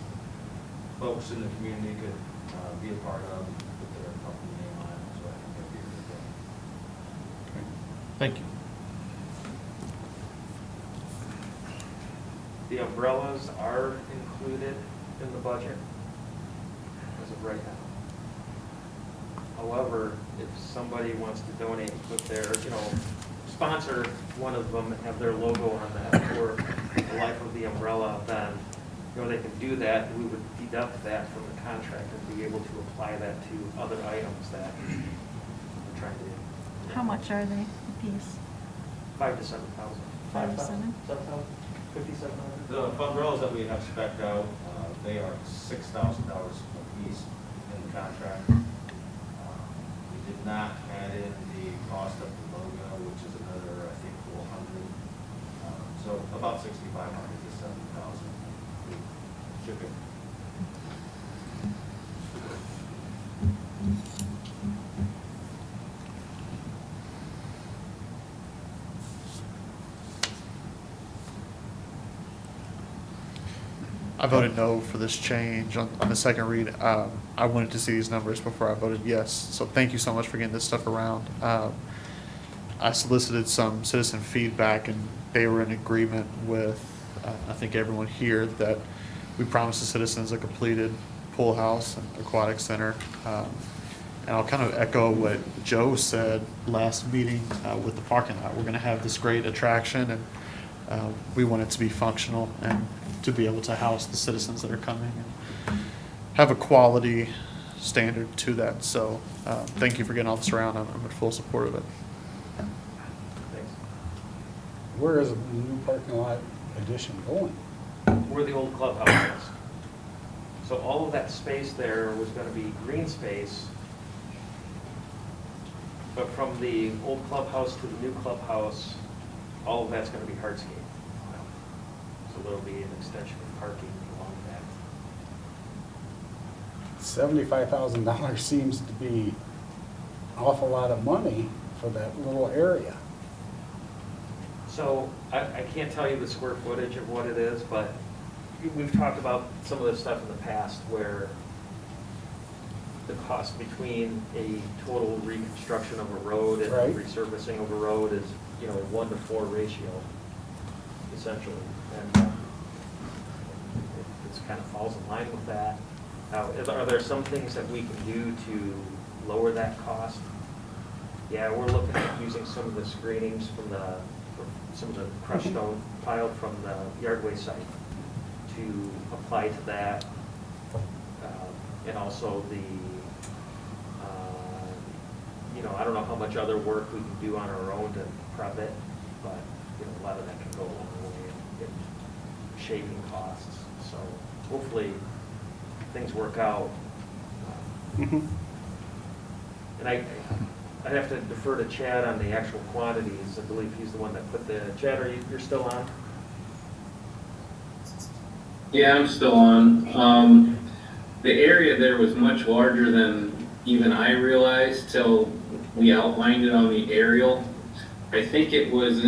Folks in the community could be a part of, put their company name on it. So I think that'd be a good thing. Thank you. The umbrellas are included in the budget as of right now. However, if somebody wants to donate, put their, you know, sponsor one of them and have their logo on that for the life of the umbrella, then, you know, they can do that. We would deduct that from the contract and be able to apply that to other items that we're trying to do. How much are they a piece? 5,000 to 7,000. 5 to 7? 7,000? 5,700? The umbrellas that we have spec'd out, they are $6,000 a piece in the contract. We did not add in the cost of the logo, which is another, I think, $400. So about $6,500 to $7,000 shipping. I voted no for this change on the second read. I wanted to see these numbers before I voted yes, so thank you so much for getting this stuff around. I solicited some citizen feedback, and they were in agreement with, I think, everyone here that we promised the citizens a completed pool house and aquatic center. And I'll kind of echo what Joe said last meeting with the parking lot. We're going to have this great attraction, and we want it to be functional and to be able to house the citizens that are coming and have a quality standard to that. So thank you for getting all this around. I'm in full support of it. Thanks. Where is the new parking lot addition going? Where the old clubhouse is. So all of that space there was gonna be green space, but from the old clubhouse to the new clubhouse, all of that's gonna be hardscape. So there'll be an extension of parking along that. $75,000 seems to be an awful lot of money for that little area. So I can't tell you the square footage of what it is, but we've talked about some of this stuff in the past where the cost between a total reconstruction of a road and Right. resurfacing of a road is, you know, a 1-to-4 ratio, essentially. And it kind of falls in line with that. Now, are there some things that we can do to lower that cost? Yeah, we're looking at using some of the screenings from some of the crushed stone piled from the Yardway site to apply to that. And also I don't know how much other work we can do on our own to prep it, but, a lot of that can go a long way in shaping costs. So hopefully things work out. And I'd have to defer to Chad on the actual quantities. I believe he's the one that put the, Chad, you're still on? Yeah, I'm still on. The area there was much larger than even I realized till we outlined it on the aerial. I think it was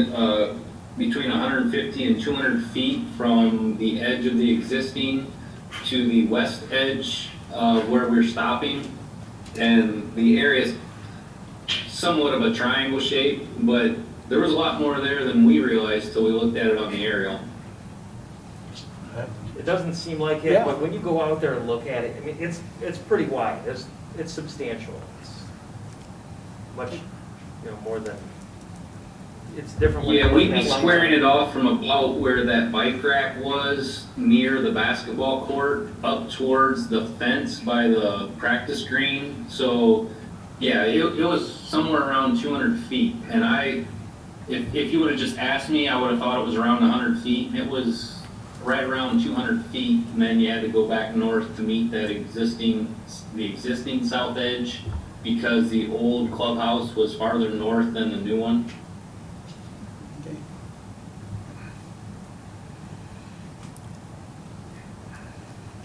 between 150 and 200 feet from the edge of the existing to the west edge where we're stopping. And the area is somewhat of a triangle shape, but there was a lot more there than we realized till we looked at it on the aerial. It doesn't seem like it, Yeah. but when you go out there and look at it, I mean, it's pretty wide. It's substantial. It's much, more than, it's different. when Yeah, you're we'd looking be at squaring line. it off from about where that bike rack was, near the basketball court, up towards the fence by the practice green. So, yeah, it was somewhere around 200 feet. And if you would have just asked me, I would have thought it was around 100 feet. It was right around 200 feet, and then you had to go back north to meet the existing south edge, because the old clubhouse was farther north than the new one. Okay.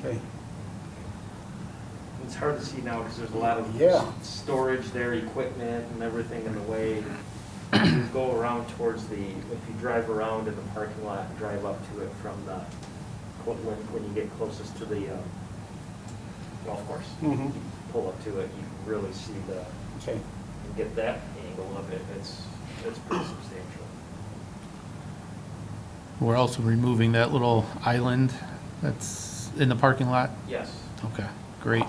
Okay. It's hard to see now because there's a lot of Yeah. storage there, equipment and everything in the way. You go around towards if you drive around in the parking lot and drive up to it from when you get closest to the golf course, Mm-hmm. pull up to it, you can really see Okay. you get that angle of it. It's pretty substantial. We're also removing that little island that's in the parking lot. Yes. Okay, great.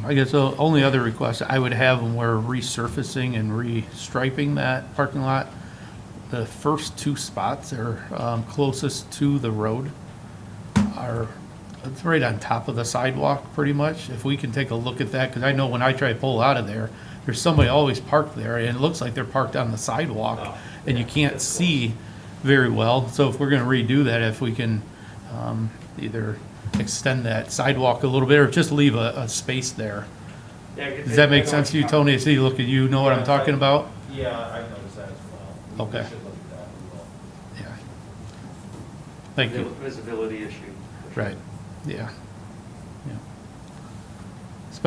I guess the only other request I would have when we're resurfacing and restriping that parking lot, the first two spots are closest to the road it's right on top of the sidewalk, pretty much. If we can take a look at that, because I know when I try to pull out of there, there's somebody always parked there, and it looks like they're parked on the sidewalk, Oh, and you yeah, can't that's close. see very well. So if we're gonna redo that, if we can either extend that sidewalk a little bit, or just leave a space there. Yeah, Does that make sense to you, Tony? I see, look at you, know what I'm talking about? Yeah, I've noticed that as well. We Okay. should look at that, we will. Yeah. Thank you. Visibility issue. for sure. Right, yeah.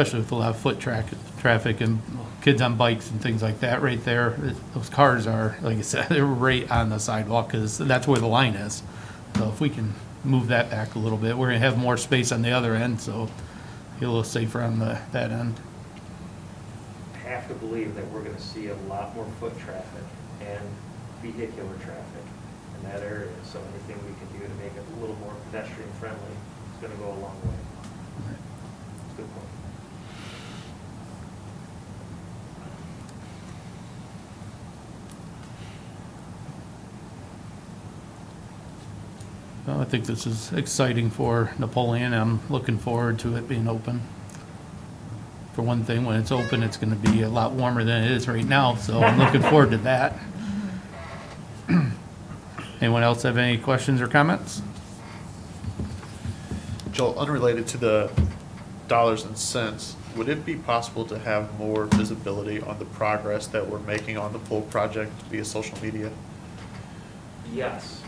especially with a lot of traffic and kids on bikes and things like that right there. Those cars are, like I said, they're right on the sidewalk because that's where the line is. So if we can move that back a little bit, we're gonna have more space on the other end, so be a little safer on that end. Have to believe that we're gonna see a lot more foot traffic and vehicular traffic in that area. So anything we can do to make it a little more pedestrian friendly is gonna go a long way. It's a good point. Well, I think this is exciting for Napoleon. I'm looking forward to it being open. For one thing, when it's open, it's gonna be a lot warmer than it is right now, so I'm looking forward to that. Anyone else have any questions or comments? Joel, unrelated to the dollars and cents, would it be possible to have more visibility on the progress that we're making on the pool project via social media? Yes.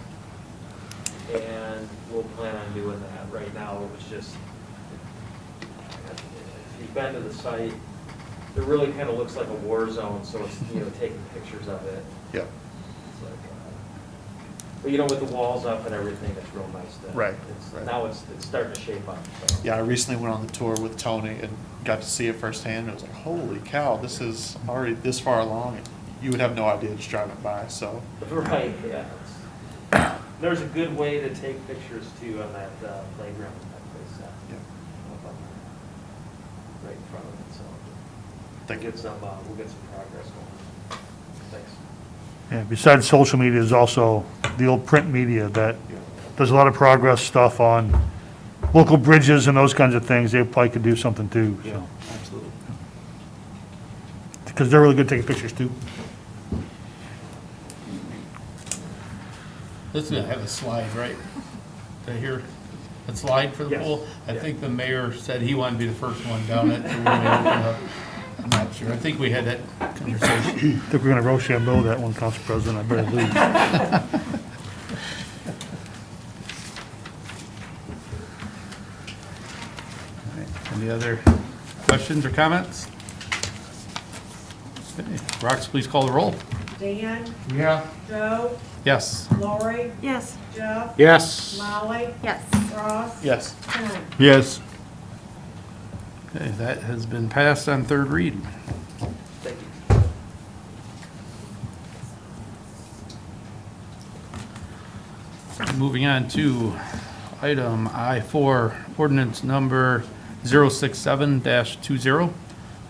And we'll plan on doing that. Right now, it was just, if you've been to the site, it really kind of looks like a war zone, so it's, taking pictures of it. Yep. It's like, but with the walls up and everything, it's real nice. Right, It's, right. Now it's starting to shape up. So. Yeah, I recently went on the tour with Tony and got to see it firsthand. It was like, holy cow, this is already this far along. You would have no idea just driving by, so. Right, yeah. There's a good way to take pictures too on that playground and that place. Yeah. Right in front of it, so. Thank you. We'll get some progress going. Thanks. Yeah, besides social media, there's also the old print media that does a lot of progress stuff on local bridges and those kinds of things. They probably could do something too, so. Absolutely. Because they're really good at taking pictures too. This is gonna have a slide, right? Right here, a slide for the Yes. pool? I Yeah. think the mayor said he wanted to be the first one down it. So we're gonna open up. I'm not sure. I think we had that conversation. I think we're gonna Rochambeau that one, Council President, I better leave. Any other questions or comments? Okay. Rox, please call the roll. Dan, Yeah. Joe, Yes. Lori, Yes. Jeff, Yes. Molly, Yes. Ross, Yes. Ken. Yes. Okay, that has been passed on third read. Thank you. Moving on to item I-4, ordinance number 067-20,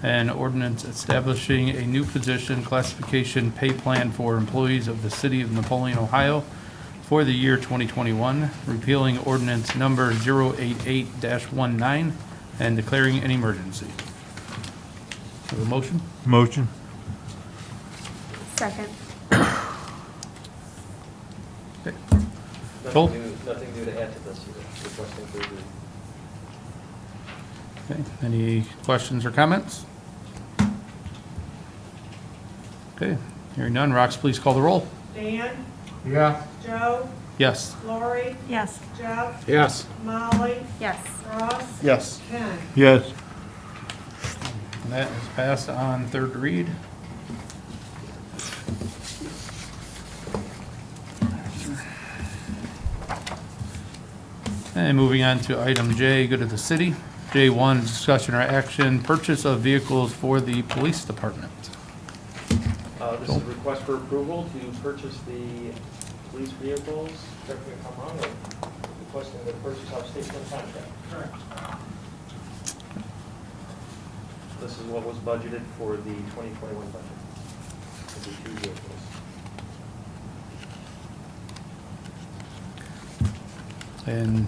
and ordinance establishing a new position classification pay plan for employees of the city of Napoleon, Ohio for the year 2021, repealing ordinance number 088-19, and declaring an emergency. Have a motion? Motion. Second. Okay. Joel? Nothing new to add to this here. Requesting third read. Okay, any questions or comments? Okay, hearing none, Rox, please call the roll. Dan, Yeah. Joe, Yes. Lori, Yes. Jeff, Yes. Molly, Yes. Ross, Yes. Ken. Yes. And that is passed on third read. And moving on to item J, go to the city. J1, discussion or action, purchase of vehicles for the police department. This is a request for approval to purchase the police vehicles. Correct me if I'm wrong, requesting the purchase of state contract. Correct. This is what was budgeted for the 2021 budget. For the 2 vehicles. And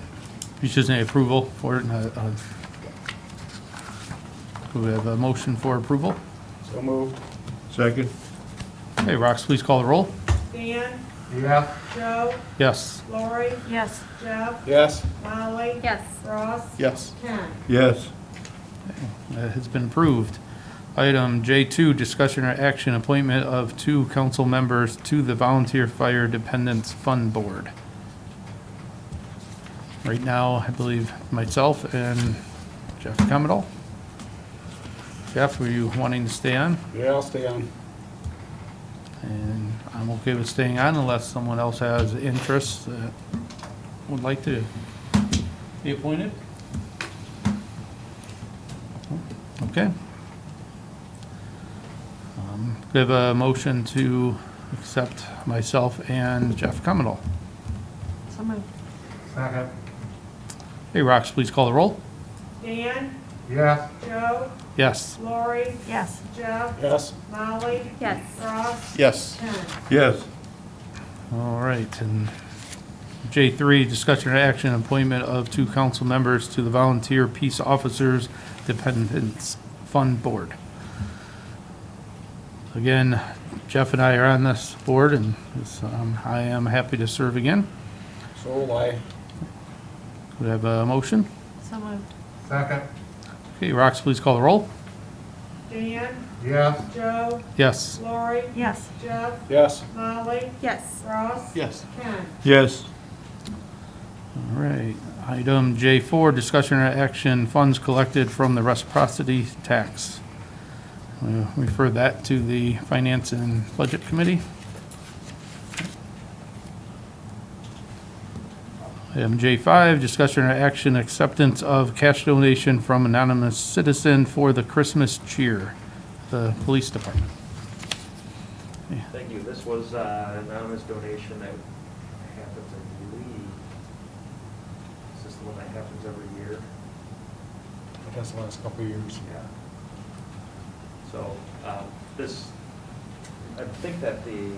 you just need approval for it. Do we have a motion for approval? So moved. Second. Okay, Rox, please call the roll. Dan, Yeah. Joe, Yes. Lori, Yes. Jeff, Yes. Molly, Yes. Ross, Yes. Ken. Yes. That has been approved. Item J2, discussion or action, appointment of 2 council members to the Volunteer Fire Dependents Fund Board. Right now, I believe myself and Jeff Commodore. Jeff, were you wanting to stay on? Yeah, I'll stay on. And I'm okay with staying on unless someone else has interest that would like to be appointed. Okay. We have a motion to accept myself and Jeff Commodore. So moved. Second. Hey, Rox, please call the roll. Dan, Yes. Joe, Yes. Lori, Yes. Jeff, Yes. Molly, Yes. Ross, Yes. Ken. Yes. All right, and J3, discussion and action, appointment of 2 council members to the Volunteer Peace Officers Dependents Fund Board. Again, Jeff and I are on this board, and I am happy to serve again. So will I. We have a motion. So moved. Second. Okay, Rox, please call the roll. Dan, Yes. Joe, Yes. Lori, Yes. Jeff, Yes. Molly, Yes. Ross, Yes. Ken. Yes. All right, item J4, discussion and action, funds collected from the reciprocity tax. We'll refer that to the Finance and Budget Committee. Item J5, discussion and action, acceptance of cash donation from anonymous citizen for the Christmas cheer, the police department. Thank you. This was an anonymous donation that happens, I believe, is this the one that happens every year? It has the last couple of years. Yeah. So, this, I think that the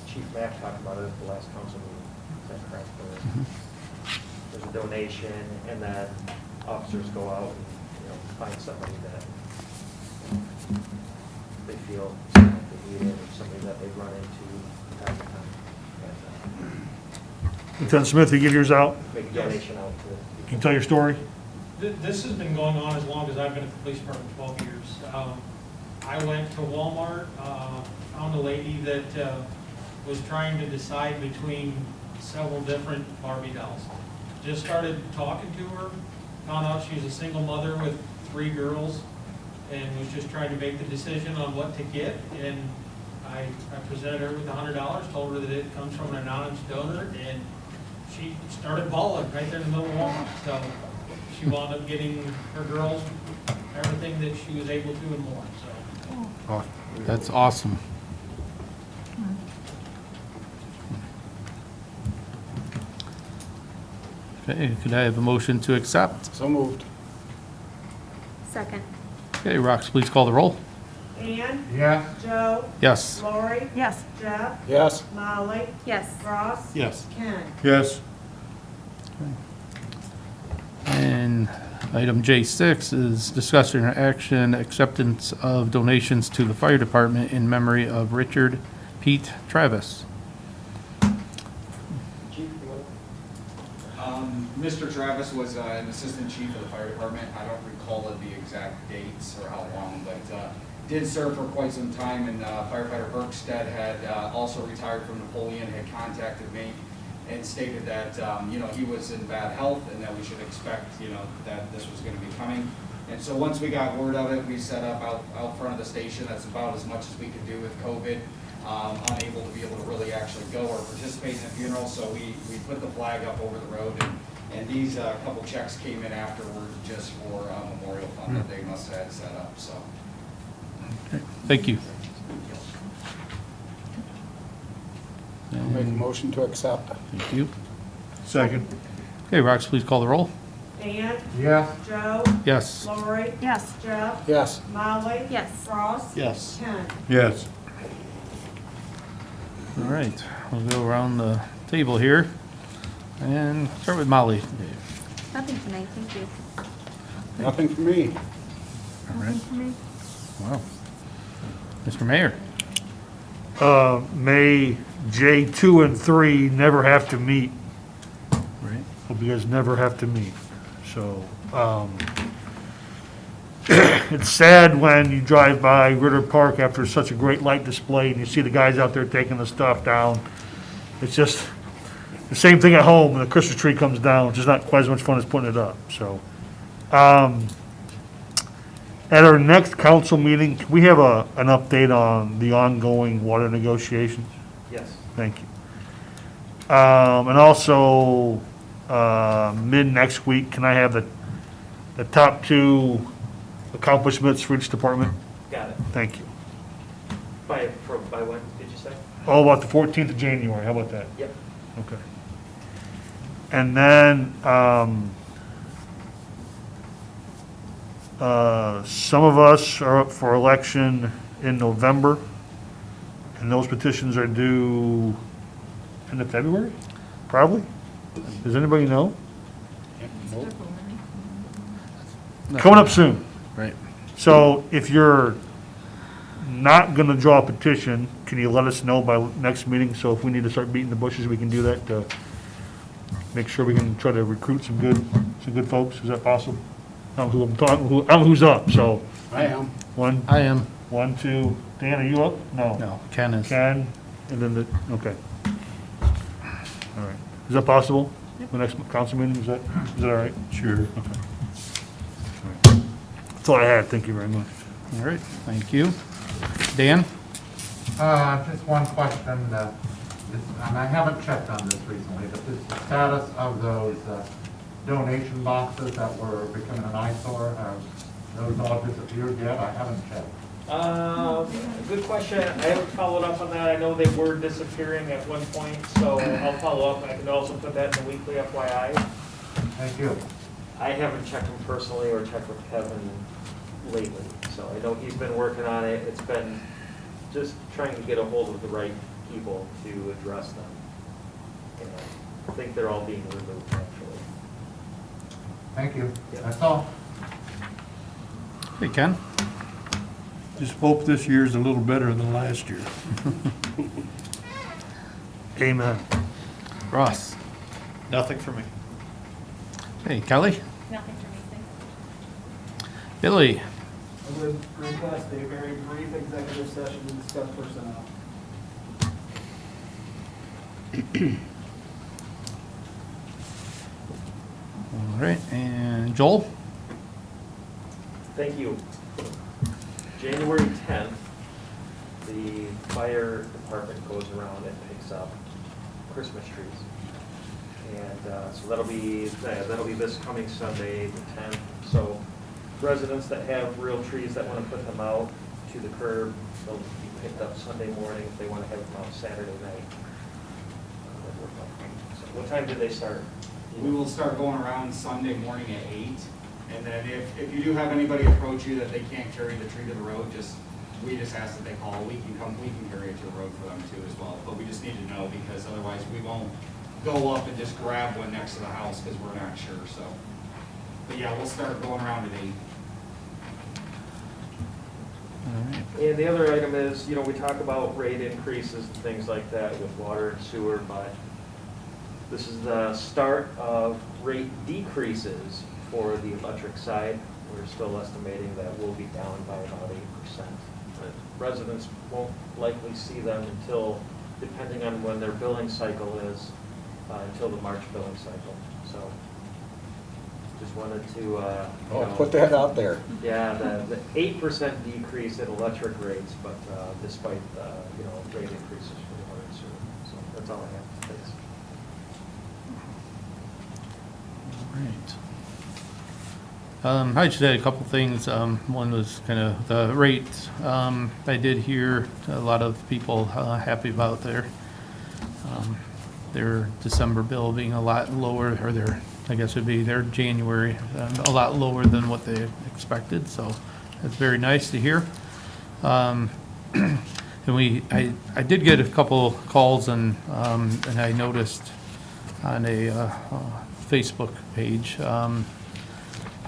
Chief Mack talked about it at the last council meeting. Is that correct? There's a donation, and then officers go out and, find somebody that they feel they need it, or somebody that they've run into from time to time. And, Lieutenant Smith, you give yours out? make a donation out to Can you tell your story? This has been going on as long as I've been at the police department, 12 years. I went to Walmart, found a lady that was trying to decide between several different Barbie dolls. Just started talking to her, found out she was a single mother with 3 girls, and was just trying to make the decision on what to get. And I presented her with $100, told her that it comes from an anonymous donor, and she started bawling right there in the middle of Walmart. So she wound up getting her girls everything that she was able to and more, so. That's awesome. Okay, could I have a motion to accept? So moved. Second. Okay, Rox, please call the roll. Dan, Yes. Joe, Yes. Lori, Yes. Jeff, Yes. Molly, Yes. Ross, Yes. Ken. Yes. And item J6 is discussion and action, acceptance of donations to the fire department in memory of Richard Pete Travis. Chief, you want Mr. Travis was an assistant chief of the fire department. I don't recall the exact dates or how long, but did serve for quite some time. And firefighter Berkstead had also retired from Napoleon, had contacted me and stated that, he was in bad health and that we should expect, that this was going to be coming. And so once we got word of it, we set up out front of the station. That's about as much as we could do with COVID. Unable to be able to really actually go or participate in the funeral, so we put the flag up over the road, and these couple checks came in afterward just for a memorial fund that they must have had set up, so. Thank you. I'll make a motion to accept. Thank you. Second. Okay, Rox, please call the roll. Dan, Yes. Joe, Yes. Lori, Yes. Jeff, Yes. Molly, Yes. Ross, Yes. Ken. Yes. All right, we'll go around the table here and start with Molly. Nothing tonight, thank you. Nothing for me. All right. Nothing for me. Wow. Mr. Mayor. May J2 and 3 never have to meet. Right. Hope you guys never have to meet. So, it's sad when you drive by Ritter Park after such a great light display and you see the guys out there taking the stuff down. It's just the same thing at home when the Christmas tree comes down, which is not quite as much fun as putting it up, so. At our next council meeting, can we have an update on the ongoing water negotiations? Yes. Thank you. And also, mid next week, can I have the top 2 accomplishments for each department? Got it. Thank you. By when, did you say? Oh, about the 14th of January, how about that? Yep. Okay. And then, some of us are up for election in November, and those petitions are due end of February, probably? Does anybody know? Coming up soon. Right. So if you're not gonna draw a petition, can you let us know by next meeting? So if we need to start beating the bushes, we can do that to make sure we can try to recruit some good folks. Is that possible? I'm who I'm talking, I'm who's up, so. I am. I am. 1, 2, Dan, are you up? No. No, Ken is. Ken, and then okay. All right. Is that possible? The next council meeting, is that all right? Sure. Okay. All right. That's all I had. Thank you very much. All right, thank you. Dan? Just one question, and I haven't checked on this recently, but this the status of those donation boxes that were becoming an eyesore, have those all disappeared yet? I haven't checked. Good question. I haven't followed up on that. I know they were disappearing at one point, so I'll follow up. I can also put that in the weekly FYI. Thank you. I haven't checked them personally or checked with Kevin lately, so I know he's been working on it. It's been just trying to get a hold of the right people to address them. And I think they're all being removed, actually. Thank you. Yeah. That's all. Hey, Ken? Just hope this year's a little better than last year. Amen. Ross? Nothing for me. Hey, Kelly? Nothing for me, thanks. Billy? I would request a very brief executive session to discuss personnel. All right, and Joel? Thank you. January 10th, the fire department goes around and picks up Christmas trees. And so that'll be this coming Sunday, the 10th. So residents that have real trees that want to put them out to the curb, they'll be picked up Sunday morning. If they want to have them out Saturday night. So what time did they start? We will start going around Sunday morning at 8. And then if you do have anybody approach you that they can't carry the tree to the road, we just ask that they call. We can carry it to the road for them too as well. But we just need to know because otherwise we won't go up and just grab one next to the house because we're not sure, so. But yeah, we'll start going around at 8. And the other item is, we talk about rate increases and things like that with water and sewer, but this is the start of rate decreases for the electric side. We're still estimating that we'll be down by about 8%. But residents won't likely see them until, depending on when their billing cycle is, until the March billing cycle. So just wanted to, Put that out there. yeah, the 8% decrease in electric rates, but despite, rate increases for the water and sewer. So that's all I have. Thanks. Right. I just had a couple things. One was kind of the rates. I did hear a lot of people happy about their December bill being a lot lower, or I guess it'd be their January, a lot lower than what they expected. So that's very nice to hear. And I did get a couple calls and I noticed on a Facebook page,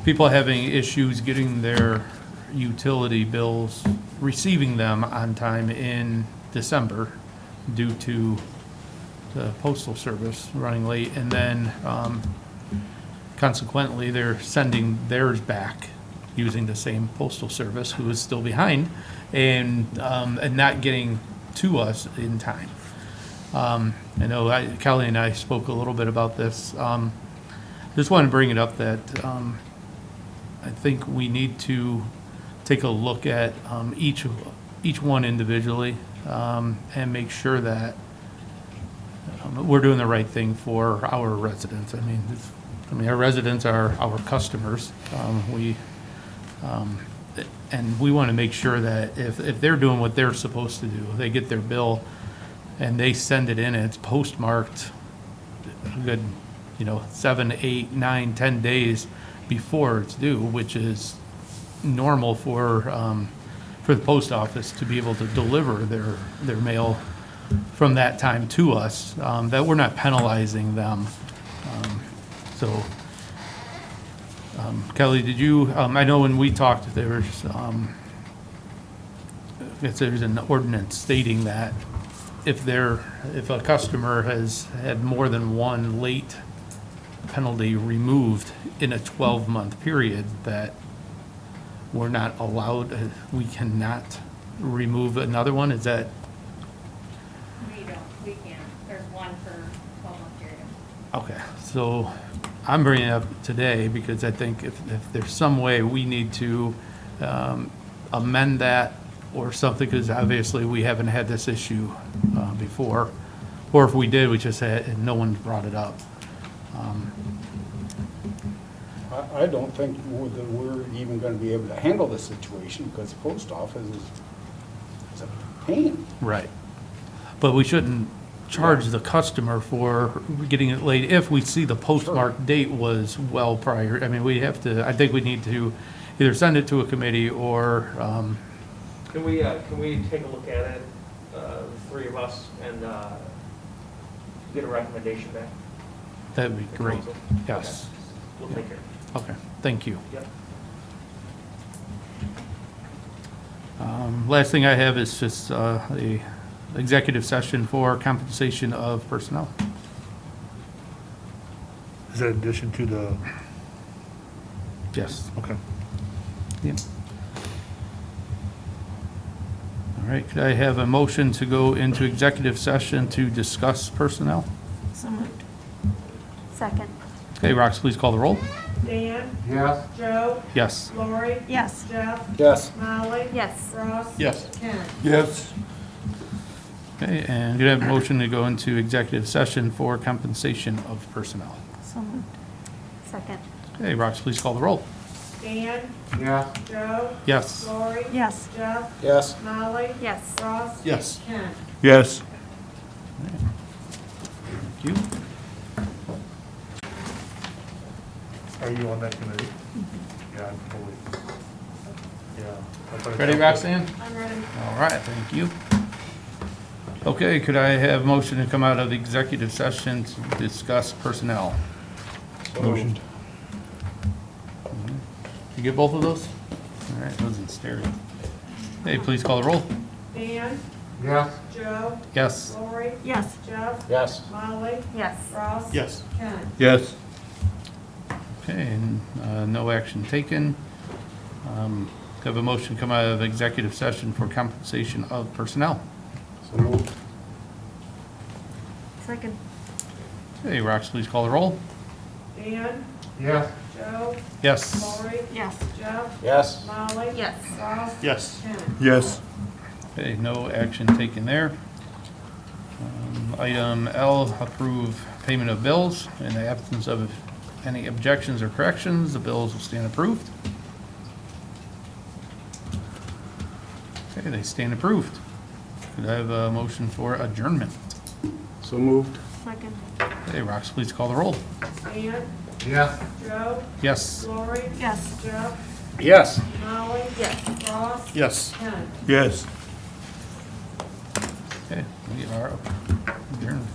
people having issues getting their utility bills, receiving them on time in December due to the postal service running late, and then consequently they're sending theirs back using the same postal service who is still behind and not getting to us in time. I know Kelly and I spoke a little bit about this. Just want to bring it up that I think we need to take a look at each one individually and make sure that we're doing the right thing for our residents. I mean, our residents are our customers. And we want to make sure that if they're doing what they're supposed to do, they get their bill and they send it in and it's postmarked a good, 7, 8, 9, 10 days before it's due, which is normal for the post office to be able to deliver their mail from that time to us, that we're not penalizing them. Kelly, did you, I know when we talked, there's an ordinance stating that if a customer has had more than one late penalty removed in a 12-month period, that we're not allowed, we cannot remove another one, is that? We can't. There's one per 12-month period. Okay, so I'm bringing it up today because I think if there's some way we need to amend that or something, because obviously we haven't had this issue before, or if we did, we just had, no one brought it up. I don't think that we're even gonna be able to handle the situation, because the post office is a pain. Right. But we shouldn't charge the customer for getting it late if we see the postmark date was well prior. I mean, I think we need to either send it to a committee or, Can we take a look at it, the three of us, and get a recommendation back? that'd be to great. council? Yes. Okay. We'll take care. Okay, thank you. Yep. Last thing I have is just the executive session for compensation of personnel. Is that in addition to the, Yes. okay. Yeah. All right, could I have a motion to go into executive session to discuss personnel? So moved. Second. Okay, Rox, please call the roll. Dan? Yes. Joe? Yes. Lori? Yes. Jeff? Yes. Molly? Yes. Ross? Yes. Ken? Yes. Okay, and could I have a motion to go into executive session for compensation of personnel? So moved. Second. Okay, Rox, please call the roll. Dan? Yes. Joe? Yes. Lori? Yes. Jeff? Yes. Molly? Yes. Ross? Yes. Ken? Yes. Thank you. Are you on that committee? Yeah, I'm totally. Yeah. I thought I Ready, talked- Roxanne? I'm ready. All right, thank you. Okay, could I have a motion to come out of executive session to discuss personnel? Motion. You get both of those? All right, those in stereo. Hey, please call the roll. Dan? Yes. Joe? Yes. Lori? Yes. Jeff? Yes. Molly? Yes. Ross? Yes. Ken? Yes. Okay, and no action taken. Could I have a motion to come out of executive session for compensation of personnel? So moved. Second. Hey, Rox, please call the roll. Dan? Yes. Joe? Yes. Lori? Yes. Jeff? Yes. Molly? Yes. Ross? Yes. Ken? Yes. Okay, no action taken there. Item L, approve payment of bills. In the absence of any objections or corrections, the bills will stand approved. Okay, they stand approved. Could I have a motion for adjournment? So moved. Second. Hey, Rox, please call the roll. Dan? Yes. Joe? Yes. Lori? Yes. Jeff? Yes. Molly? Yes. Ross? Yes. Ken? Yes. Okay, we are adjourned.